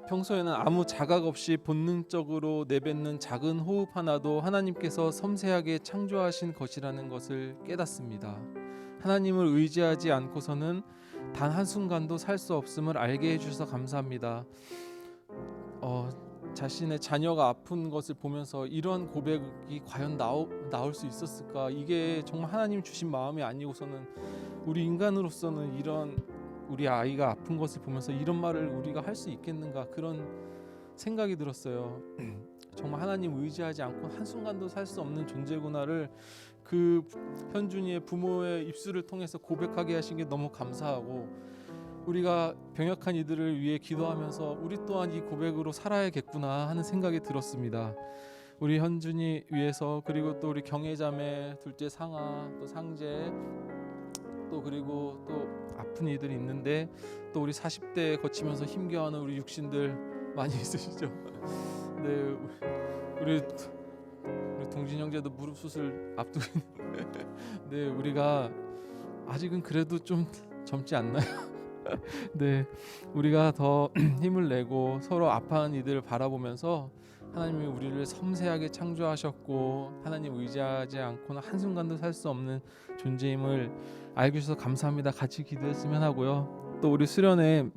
평소에는 아무 자각 없이 본능적으로 내뱉는 작은 호흡 하나도 하나님께서 섬세하게 창조하신 것이라는 것을 깨닫습니다. 하나님을 의지하지 않고서는 단 한순간도 살 수 없음을 알게 해주셔서 감사합니다. 자신의 자녀가 아픈 것을 보면서 이런 고백이 과연 나올 수 있었을까? 이게 정말 하나님 주신 마음이 아니고서는 우리 인간으로서는 이런 우리 아이가 아픈 것을 보면서 이런 말을 우리가 할 수 있겠는가, 그런 생각이 들었어요. 정말 하나님 의지하지 않고 한순간도 살 수 없는 존재구나를 그 현준이의 부모의 입술을 통해서 고백하게 하신 게 너무 감사하고, 우리가 병약한 이들을 위해 기도하면서 우리 또한 이 고백으로 살아야겠구나 하는 생각이 들었습니다. 우리 현준이 위해서, 그리고 또 우리 경혜자매 둘째 상아, 또 상재, 또 그리고 또 아픈 이들이 있는데, 또 우리 40대 거치면서 힘겨워하는 우리 육신들 많이 있으시죠? 네, 우리 동진 형제도 무릎 수술 앞두고 있는데, 네, 우리가 아직은 그래도 좀 젊지 않나요? 네, 우리가 더 힘을 내고 서로 아파하는 이들을 바라보면서 하나님이 우리를 섬세하게 창조하셨고 하나님 의지하지 않고는 한순간도 살 수 없는 존재임을 알게 해주셔서 감사합니다. 같이 기도했으면 하고요. 또 우리 수련회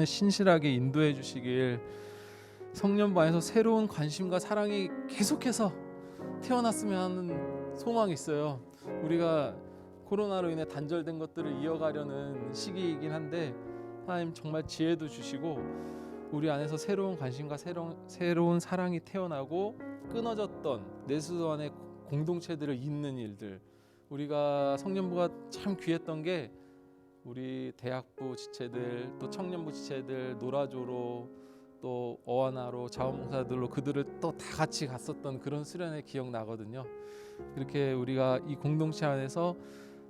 신실하게 인도해 주시길, 성년부 안에서 새로운 관심과 사랑이 계속해서 태어났으면 하는 소망이 있어요. 우리가 코로나로 인해 단절된 것들을 이어가려는 시기이긴 한데 하나님 정말 지혜도 주시고 우리 안에서 새로운 관심과 새로운 사랑이 태어나고 끊어졌던 내수 안의 공동체들을 잇는 일들, 우리가 성년부가 참 귀했던 게 우리 대학부 지체들, 또 청년부 지체들, 노라조로, 또 어와나로, 자원봉사들로 그들을 또 다 같이 갔었던 그런 수련회 기억나거든요. 이렇게 우리가 이 공동체 안에서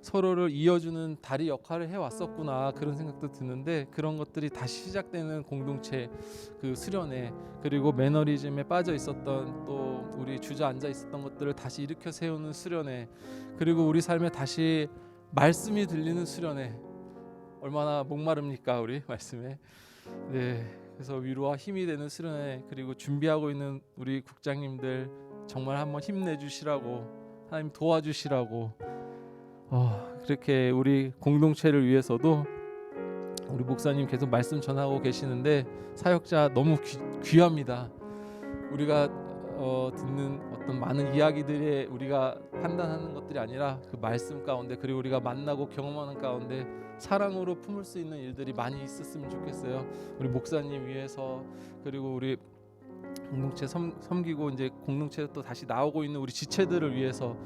서로를 이어주는 다리 역할을 해왔었구나, 그런 생각도 드는데, 그런 것들이 다시 시작되는 공동체, 그 수련회, 그리고 매너리즘에 빠져 있었던 또 우리 주저앉아 있었던 것들을 다시 일으켜 세우는 수련회, 그리고 우리 삶에 다시 말씀이 들리는 수련회. 얼마나 목마릅니까 우리 말씀에. 네, 그래서 위로와 힘이 되는 수련회, 그리고 준비하고 있는 우리 국장님들 정말 한번 힘내주시라고, 하나님 도와주시라고, 그렇게 우리 공동체를 위해서도 우리 목사님 계속 말씀 전하고 계시는데 사역자 너무 귀합니다. 우리가 듣는 어떤 많은 이야기들에 우리가 판단하는 것들이 아니라 그 말씀 가운데, 그리고 우리가 만나고 경험하는 가운데 사랑으로 품을 수 있는 일들이 많이 있었으면 좋겠어요. 우리 목사님 위해서, 그리고 우리 공동체 섬기고 이제 공동체에 또 다시 나오고 있는 우리 지체들을 위해서,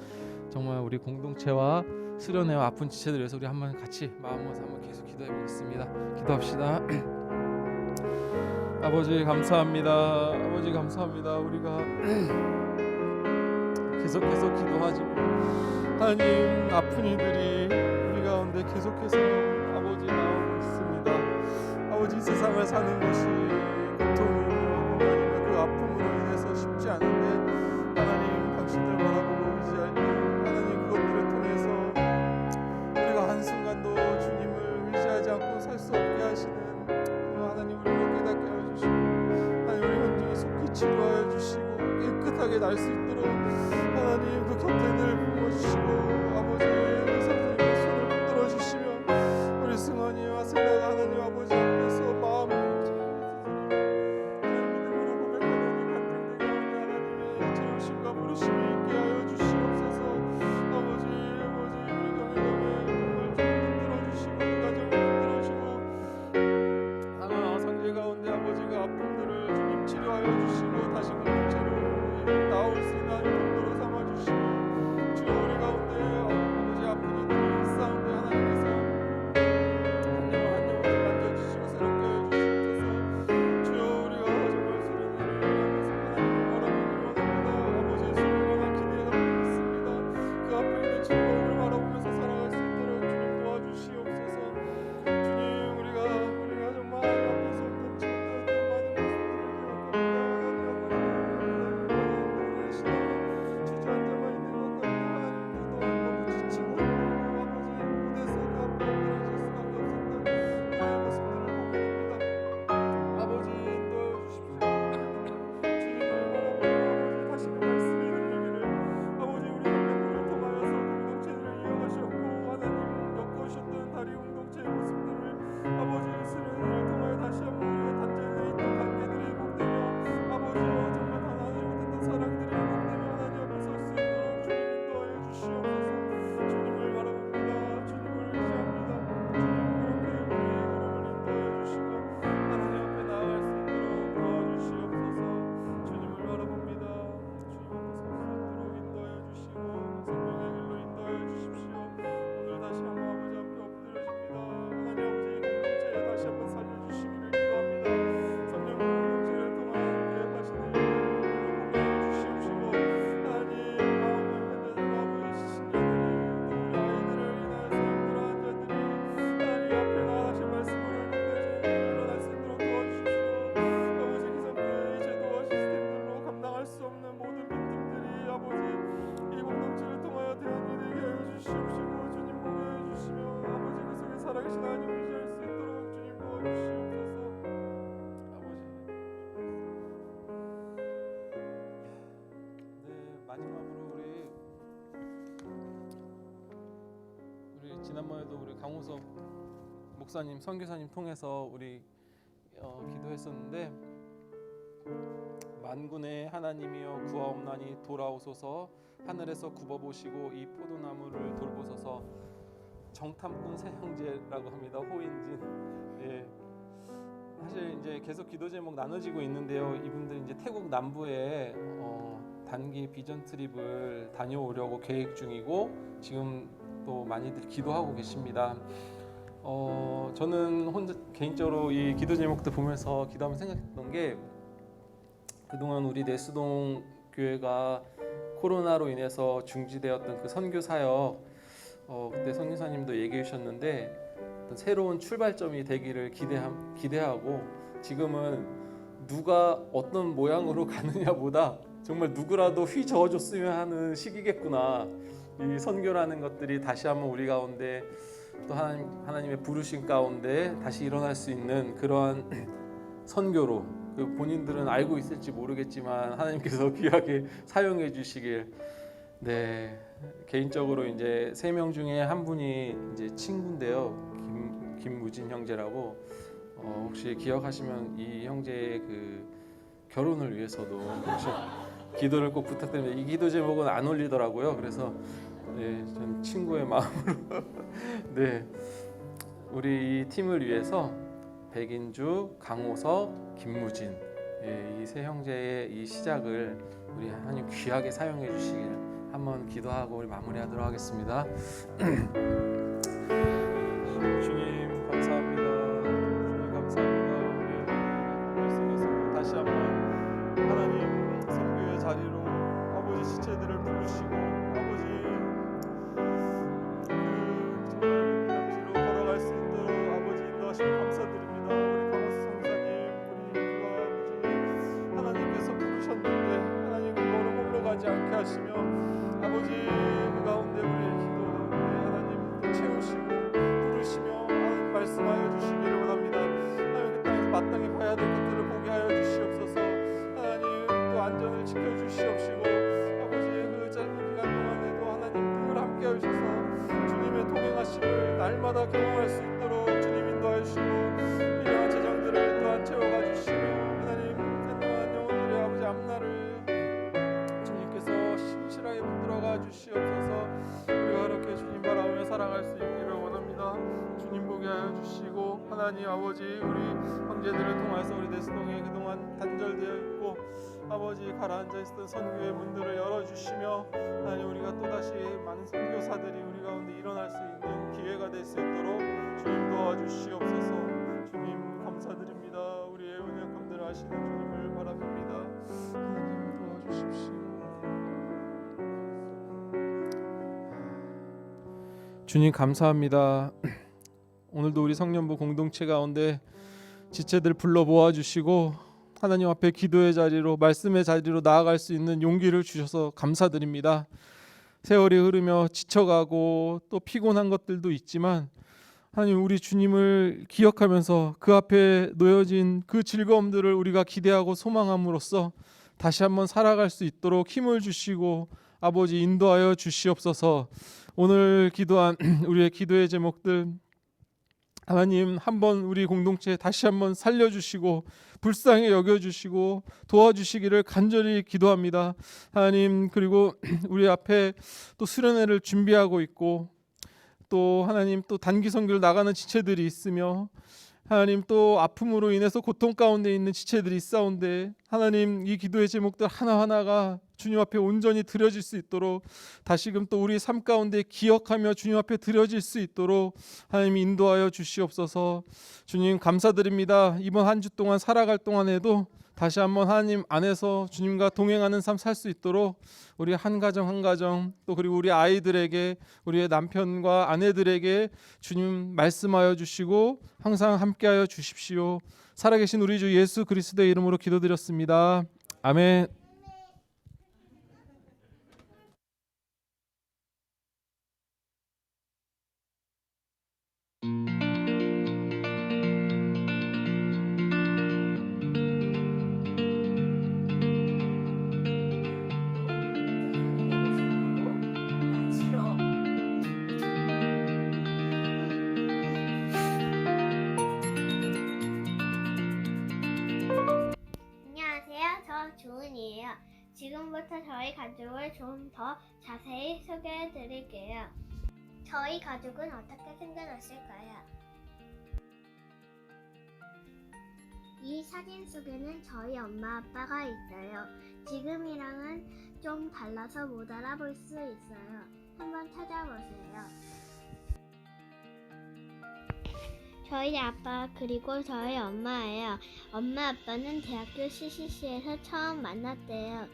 정말 우리 공동체와 수련회와 아픈 지체들 위해서 우리 한번 같이 마음 모아서 한번 계속 기도해 보겠습니다. 기도합시다. 아버지 감사합니다. 아버지 감사합니다. 우리가 계속해서 기도하지만 하나님, 아픈 이들이 우리 가운데 계속해서 아버지 나오고 있습니다. 아버지, 세상을 사는 것이 고통이고 하나님의 그 아픔으로 인해서 쉽지 않은데, 하나님 당신들 바라보고 의지할 때 하나님 그것들을 통해서 우리가 한순간도 주님을 의지하지 않고 살 수 없게 하시는 하나님, 우리를 깨닫게 하여 주시고, 하나님 우리 현중이 속히 치료하여 주시고 깨끗하게 날 수 있도록 하나님 그 곁에 늘 부어주시고, 아버지 선생님의 손을 붙들어 주시며 우리 승환이와 세나가 하나님 아버지 앞에서 마음을 믿음으로 고백하는 이 간증들 가운데 하나님의 채우심과 부르심이 있게 하여 주시옵소서. 아버지 우리 경외감에 정말 좀 붙들어 주시고 가정을 붙들어 주시고, 하나 상제 가운데 아버지 그 아픔들을 주님 치료하여 주시고 다시 공동체로 나올 수 있는 하나님 분들로 지난번에도 우리 강호섭 목사님, 선교사님 통해서 우리 기도했었는데, 만군의 하나님이여 구하옵나니 돌아오소서, 하늘에서 굽어보시고 이 포도나무를 돌보소서. 정탐꾼 세 형제라고 합니다. 호인진. 예. 사실 이제 계속 기도 제목 나눠지고 있는데요. 이분들 이제 태국 남부에 단기 비전 트립을 다녀오려고 계획 중이고 지금 또 많이들 기도하고 계십니다. 저는 혼자 개인적으로 이 기도 제목들 보면서 기도하면서 생각했던 게, 그동안 우리 내수동 교회가 코로나로 인해서 중지되었던 그 선교 사역, 그때 선교사님도 얘기해 주셨는데 어떤 새로운 출발점이 되기를 기대하고, 지금은 누가 어떤 모양으로 가느냐보다 정말 누구라도 휘저어줬으면 하는 시기겠구나. 이 선교라는 것들이 다시 한번 우리 가운데 또 하나님의 부르심 가운데 다시 일어날 수 있는 그러한 선교로, 그 본인들은 알고 있을지 모르겠지만 하나님께서 귀하게 사용해 주시길. 네, 개인적으로 이제 3명 중에 한 분이 이제 친구인데요. 김무진 형제라고, 혹시 기억하시면 이 형제의 그 결혼을 위해서도 혹시 기도를 꼭 부탁드립니다. 이 기도 제목은 안 올리더라고요. 그래서 네, 전 친구의 마음으로 네, 우리 이 팀을 위해서 백인주, 강호석, 김무진, 이 세 형제의 이 시작을 우리 하나님 귀하게 사용해 주시길 한번 기도하고 우리 마무리하도록 하겠습니다. 주님 감사합니다. 주님 감사합니다. 우리 말씀에서 다시 한번 하나님 선교의 자리로 아버지 지체들을 부르시고 아버지 그 당시로 걸어갈 수 있도록 아버지 인도하시고 감사드립니다. 우리 강호수 성사님, 우리 누가 하나님께서 부르셨는데 하나님 그거로 홀로 가지 않게 하시며 아버지 그 가운데 우리의 기도 가운데 하나님 채우시고 부르시며 하나님 말씀하여 주시기를 원합니다. 하나님 그 땅에서 마땅히 봐야 될 것들을 보게 하여 주시옵소서. 하나님 또 안전을 지켜주시옵시고 아버지 그 짧은 기간 동안에도 하나님 늘 함께 하셔서 주님의 동행하심을 날마다 경험할 수 있도록 주님 인도하여 주시고 필요한 재정들을 또한 채워가 주시며 하나님 한동안 영혼들의 아버지 앞날을 주님께서 신실하게 붙들어가 주시옵소서. 우리가 그렇게 주님 바라보며 살아갈 수 있기를 원합니다. 주님 보게 하여 주시고 하나님 아버지 우리 형제들을 통해서 우리 내수동이 그동안 단절되어 있고 아버지 가라앉아 있었던 선교의 문들을 열어주시며 하나님 우리가 또다시 많은 선교사들이 우리 가운데 일어날 수 있는 기회가 될 수 있도록 주님 도와주시옵소서. 주님 감사드립니다. 우리의 은혜감들을 하시는 주님을 바라봅니다. 하나님 도와주십시오. 주님 감사합니다. 오늘도 우리 성년부 공동체 가운데 지체들 불러 모아주시고 하나님 앞에 기도의 자리로 말씀의 자리로 나아갈 수 있는 용기를 주셔서 감사드립니다. 세월이 흐르며 지쳐가고 또 피곤한 것들도 있지만 하나님 우리 주님을 기억하면서 그 앞에 놓여진 그 즐거움들을 우리가 기대하고 소망함으로써 다시 한번 살아갈 수 있도록 힘을 주시고 아버지 인도하여 주시옵소서. 오늘 기도한 우리의 기도의 제목들 하나님 한번 우리 공동체 다시 한번 살려주시고 불쌍히 여겨주시고 도와주시기를 간절히 기도합니다. 하나님 그리고 우리 앞에 또 수련회를 준비하고 있고 또 하나님 또 단기 선교를 나가는 지체들이 있으며 하나님 또 아픔으로 인해서 고통 가운데 있는 지체들이 있사온데 하나님 이 기도의 제목들 하나하나가 주님 앞에 온전히 드려질 수 있도록 다시금 또 우리 삶 가운데 기억하며 주님 앞에 드려질 수 있도록 하나님 인도하여 주시옵소서. 주님 감사드립니다. 이번 한 주 동안 살아갈 동안에도 다시 한번 하나님 안에서 주님과 동행하는 삶 살 수 있도록 우리 한 가정 한 가정 또 그리고 우리 아이들에게 우리의 남편과 아내들에게 주님 말씀하여 주시고 항상 함께하여 주십시오. 살아계신 우리 주 예수 그리스도의 이름으로 기도드렸습니다. 아멘. 지금부터 저희 가족을 좀 더 자세히 소개해 드릴게요. 저희 가족은 어떻게 생겨났을까요? 이 사진 속에는 저희 엄마 아빠가 있어요. 지금이랑은 좀 달라서 못 알아볼 수 있어요. 한번 찾아보세요. 저희 아빠 그리고 저희 엄마예요. 엄마 아빠는 대학교 CCC에서 처음 만났대요.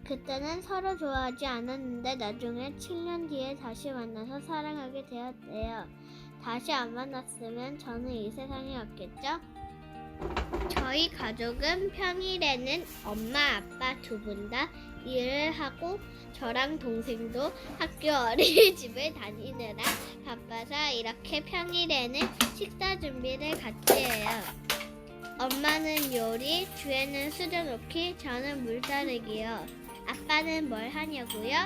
그때는 서로 좋아하지 않았는데 나중에 7년 뒤에 다시 만나서 사랑하게 되었대요. 다시 안 만났으면 저는 이 세상에 없겠죠? 저희 가족은 평일에는 엄마, 아빠 두 분 다 일을 하고 저랑 동생도 학교 어린이집을 다니느라 바빠서 이렇게 평일에는 식사 준비를 같이 해요. 엄마는 요리, 주에는 수저놓기, 저는 물 따르기요. 아빠는 뭘 하냐고요?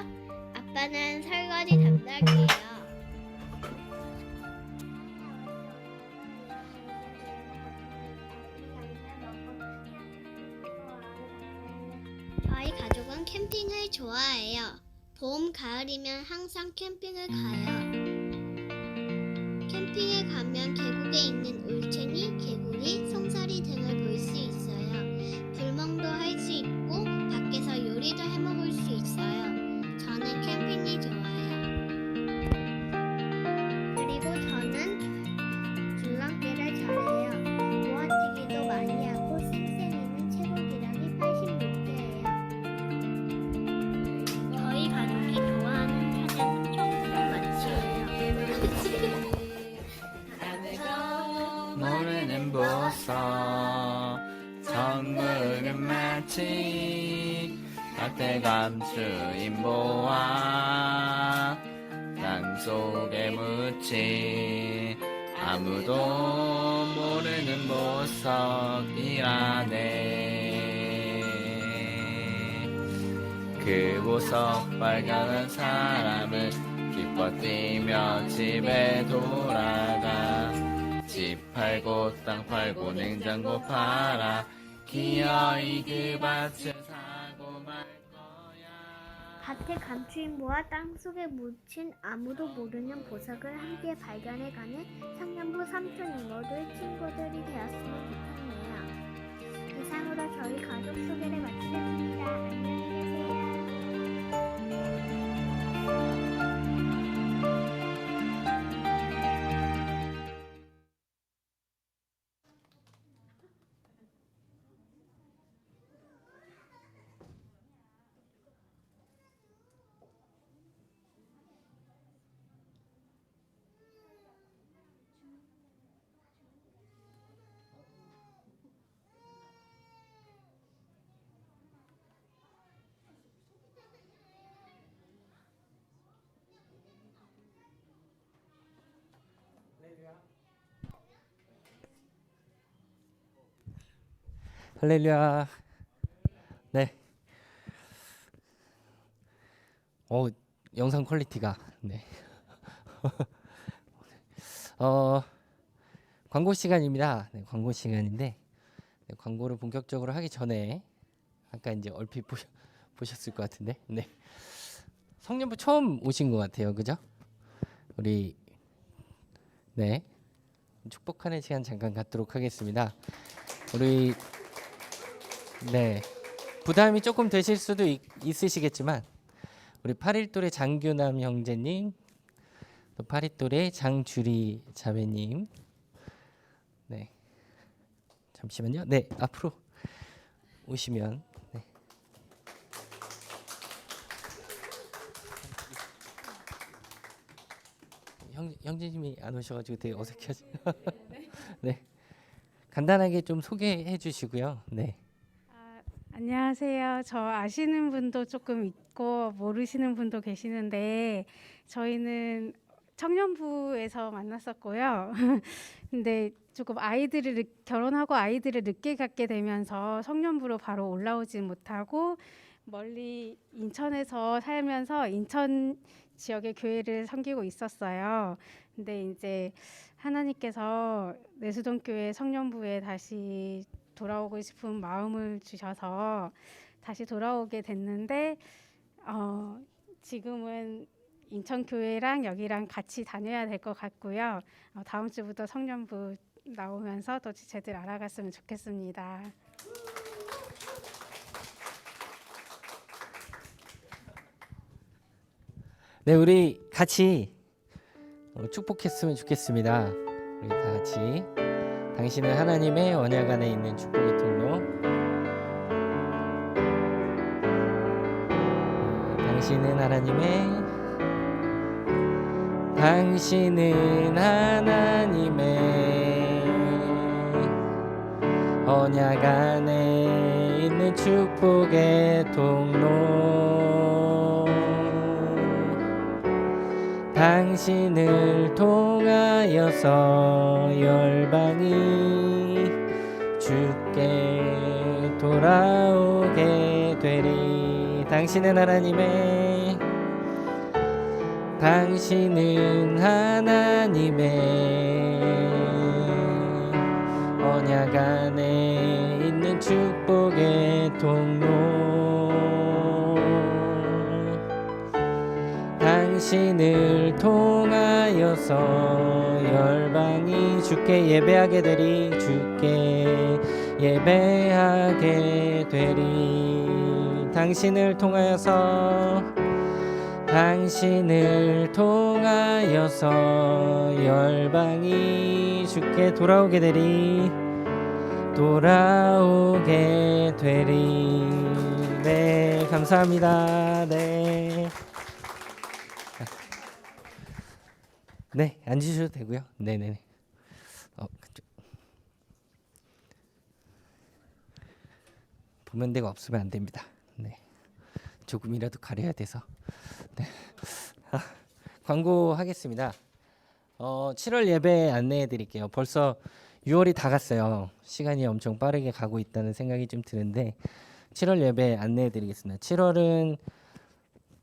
아빠는 설거지 담당이에요. 저희 가족은 캠핑을 좋아해요. 봄, 가을이면 항상 캠핑을 가요. 캠핑에 가면 계곡에 있는 울챙이, 개구리, 송사리 등을 볼 수 있어요. 불멍도 할 수 있고 밖에서 요리도 해 먹을 수 있어요. 저는 캠핑이 좋아요. 그리고 저는 줄넘기를 잘해요. 모아뛰기도 많이 하고 쌩쌩이는 최고 기록이 86개예요. 저희 가족이 좋아하는 차는 청소같이예요. 모르는 보석 정글은 마치 낙대감추인 보아 땅속에 묻힌 아무도 모르는 보석이라네. 그 보석 발견한 사람은 기뻐 뛰며 집에 돌아가. 집 팔고 땅 팔고 냉장고 팔아 기어이 그 밭을 사고 말 거야. 밭에 감추인 보와 땅속에 묻힌 아무도 모르는 보석을 함께 발견해가는 청년부 삼촌 이모들 친구들이 되었으면 좋겠네요. 이상으로 저희 가족 소개를 마치겠습니다. 안녕히 계세요. 할렐루야. 네. 영상 퀄리티가 네. 광고 시간입니다. 네, 광고 시간인데 네, 광고를 본격적으로 하기 전에 아까 이제 얼핏 보셨을 것 같은데 네. 성년부 처음 오신 것 같아요. 그죠? 우리 네. 축복하는 시간 잠깐 갖도록 하겠습니다. 우리 네. 부담이 조금 되실 수도 있으시겠지만 우리 8.1돌의 장규남 형제님, 또 8.1돌의 장주리 자매님, 네, 잠시만요. 네, 앞으로 오시면 네. 형제님이 안 오셔가지고 되게 어색하지. 네, 간단하게 좀 소개해 주시고요. 네. 안녕하세요. 저 아시는 분도 조금 있고 모르시는 분도 계시는데 저희는 청년부에서 만났었고요. 근데 조금 결혼하고 아이들을 늦게 갖게 되면서 청년부로 바로 올라오지 못하고 멀리 인천에서 살면서 인천 지역의 교회를 섬기고 있었어요. 근데 이제 하나님께서 내수동교회 청년부에 다시 돌아오고 싶은 마음을 주셔서 다시 돌아오게 됐는데 지금은 인천교회랑 여기랑 같이 다녀야 될 것 같고요. 다음 주부터 성년부 나오면서 더 제대로 알아갔으면 좋겠습니다. 네, 우리 같이 축복했으면 좋겠습니다. 우리 다 같이. 당신은 하나님의 언약 안에 있는 축복의 통로. 당신은 하나님의 언약 안에 있는 축복의 통로. 당신을 통하여서 열방이 주께 돌아오게 되리. 당신은 하나님의 언약 안에 있는 축복의 통로. 당신을 통하여서 열방이 주께 예배하게 되리. 주께 예배하게 되리. 당신을 통하여서 열방이 주께 돌아오게 되리. 네, 감사합니다. 네, 앉으셔도 되고요. 네네. 그쪽. 보면 데가 없으면 안 됩니다. 네, 조금이라도 가려야 돼서. 네. 광고하겠습니다. 7월 예배 안내해 드릴게요. 벌써 6월이 다 갔어요. 시간이 엄청 빠르게 가고 있다는 생각이 좀 드는데 7월 예배 안내해 드리겠습니다. 7월은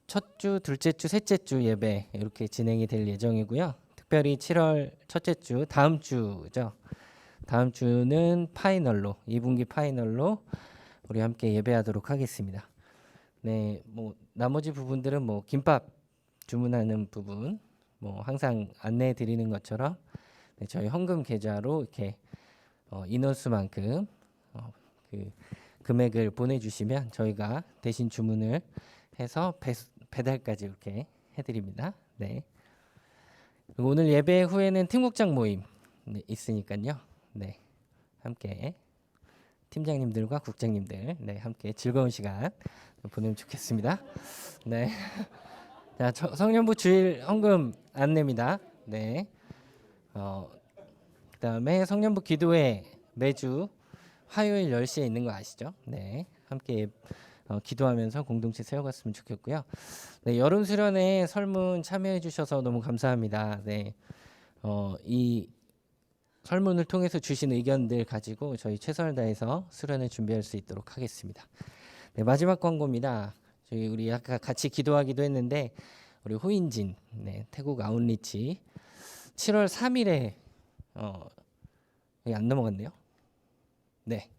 첫 주, 둘째 주, 셋째 주 예배 이렇게 진행이 될 예정이고요. 특별히 7월 첫째 주, 다음 주죠. 다음 주는 파이널로 2분기 파이널로 우리 함께 예배하도록 하겠습니다. 네, 뭐 나머지 부분들은 뭐 김밥 주문하는 부분 뭐 항상 안내해 드리는 것처럼 저희 헌금 계좌로 이렇게 인원수만큼 그 금액을 보내주시면 저희가 대신 주문을 해서 배달까지 이렇게 해드립니다. 네. 그리고 오늘 예배 후에는 팀국장 모임 있으니까요. 네, 함께 팀장님들과 국장님들 함께 즐거운 시간 보내면 좋겠습니다. 네. 자, 성년부 주일 헌금 안내입니다. 네. 그다음에 성년부 기도회 매주 화요일 10시에 있는 거 아시죠? 네. 함께 기도하면서 공동체 세워갔으면 좋겠고요. 네, 여름 수련회 설문 참여해 주셔서 너무 감사합니다. 네. 이 설문을 통해서 주신 의견들 가지고 저희 최선을 다해서 수련을 준비할 수 있도록 하겠습니다. 네, 마지막 광고입니다. 저희 우리 아까 같이 기도하기도 했는데 우리 호인진 태국 아웃리치 7월 3일에 여기 안 넘어갔네요. 네,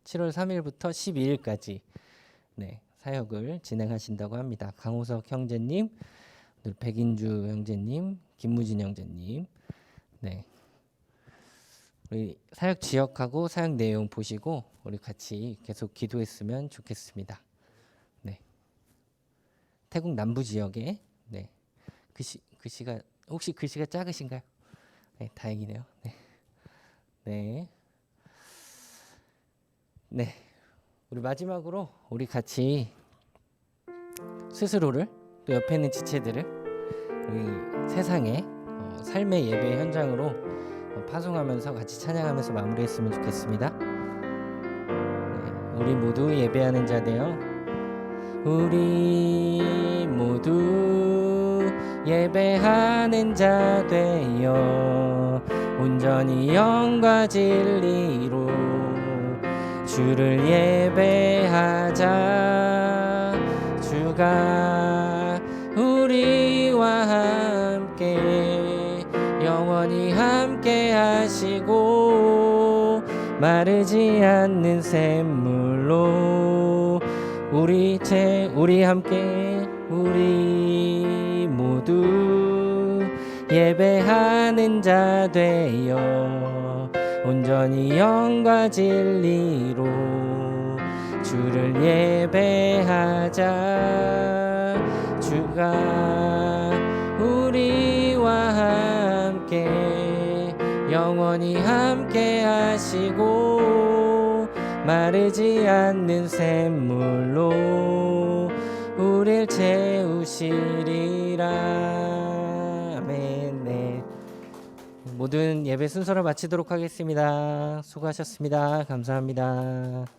7월 3일부터 12일까지 사역을 진행하신다고 합니다. 강호석 형제님, 백인주 형제님, 김무진 형제님, 우리 사역 지역하고 사역 내용 보시고 우리 같이 계속 기도했으면 좋겠습니다. 태국 남부 지역에 글씨가 혹시 글씨가 작으신가요? 네, 다행이네요. 네. 우리 마지막으로 우리 같이 스스로를 또 옆에 있는 지체들을 우리 세상의 삶의 예배 현장으로 파송하면서 같이 찬양하면서 마무리했으면 좋겠습니다. 우리 모두 예배하는 자 되어 우리 모두 예배하는 자 되어 온전히 영과 진리로 주를 예배하자. 주가 우리와 함께 영원히 함께 하시고 마르지 않는 샘물로 우리 함께 우리 모두 예배하는 자 되어 온전히 영과 진리로 주를 예배하자. 주가 우리와 함께 영원히 함께 하시고 마르지 않는 샘물로 우릴 채우시리라. 아멘. 네. 모든 예배 순서를 마치도록 하겠습니다. 수고하셨습니다. 감사합니다.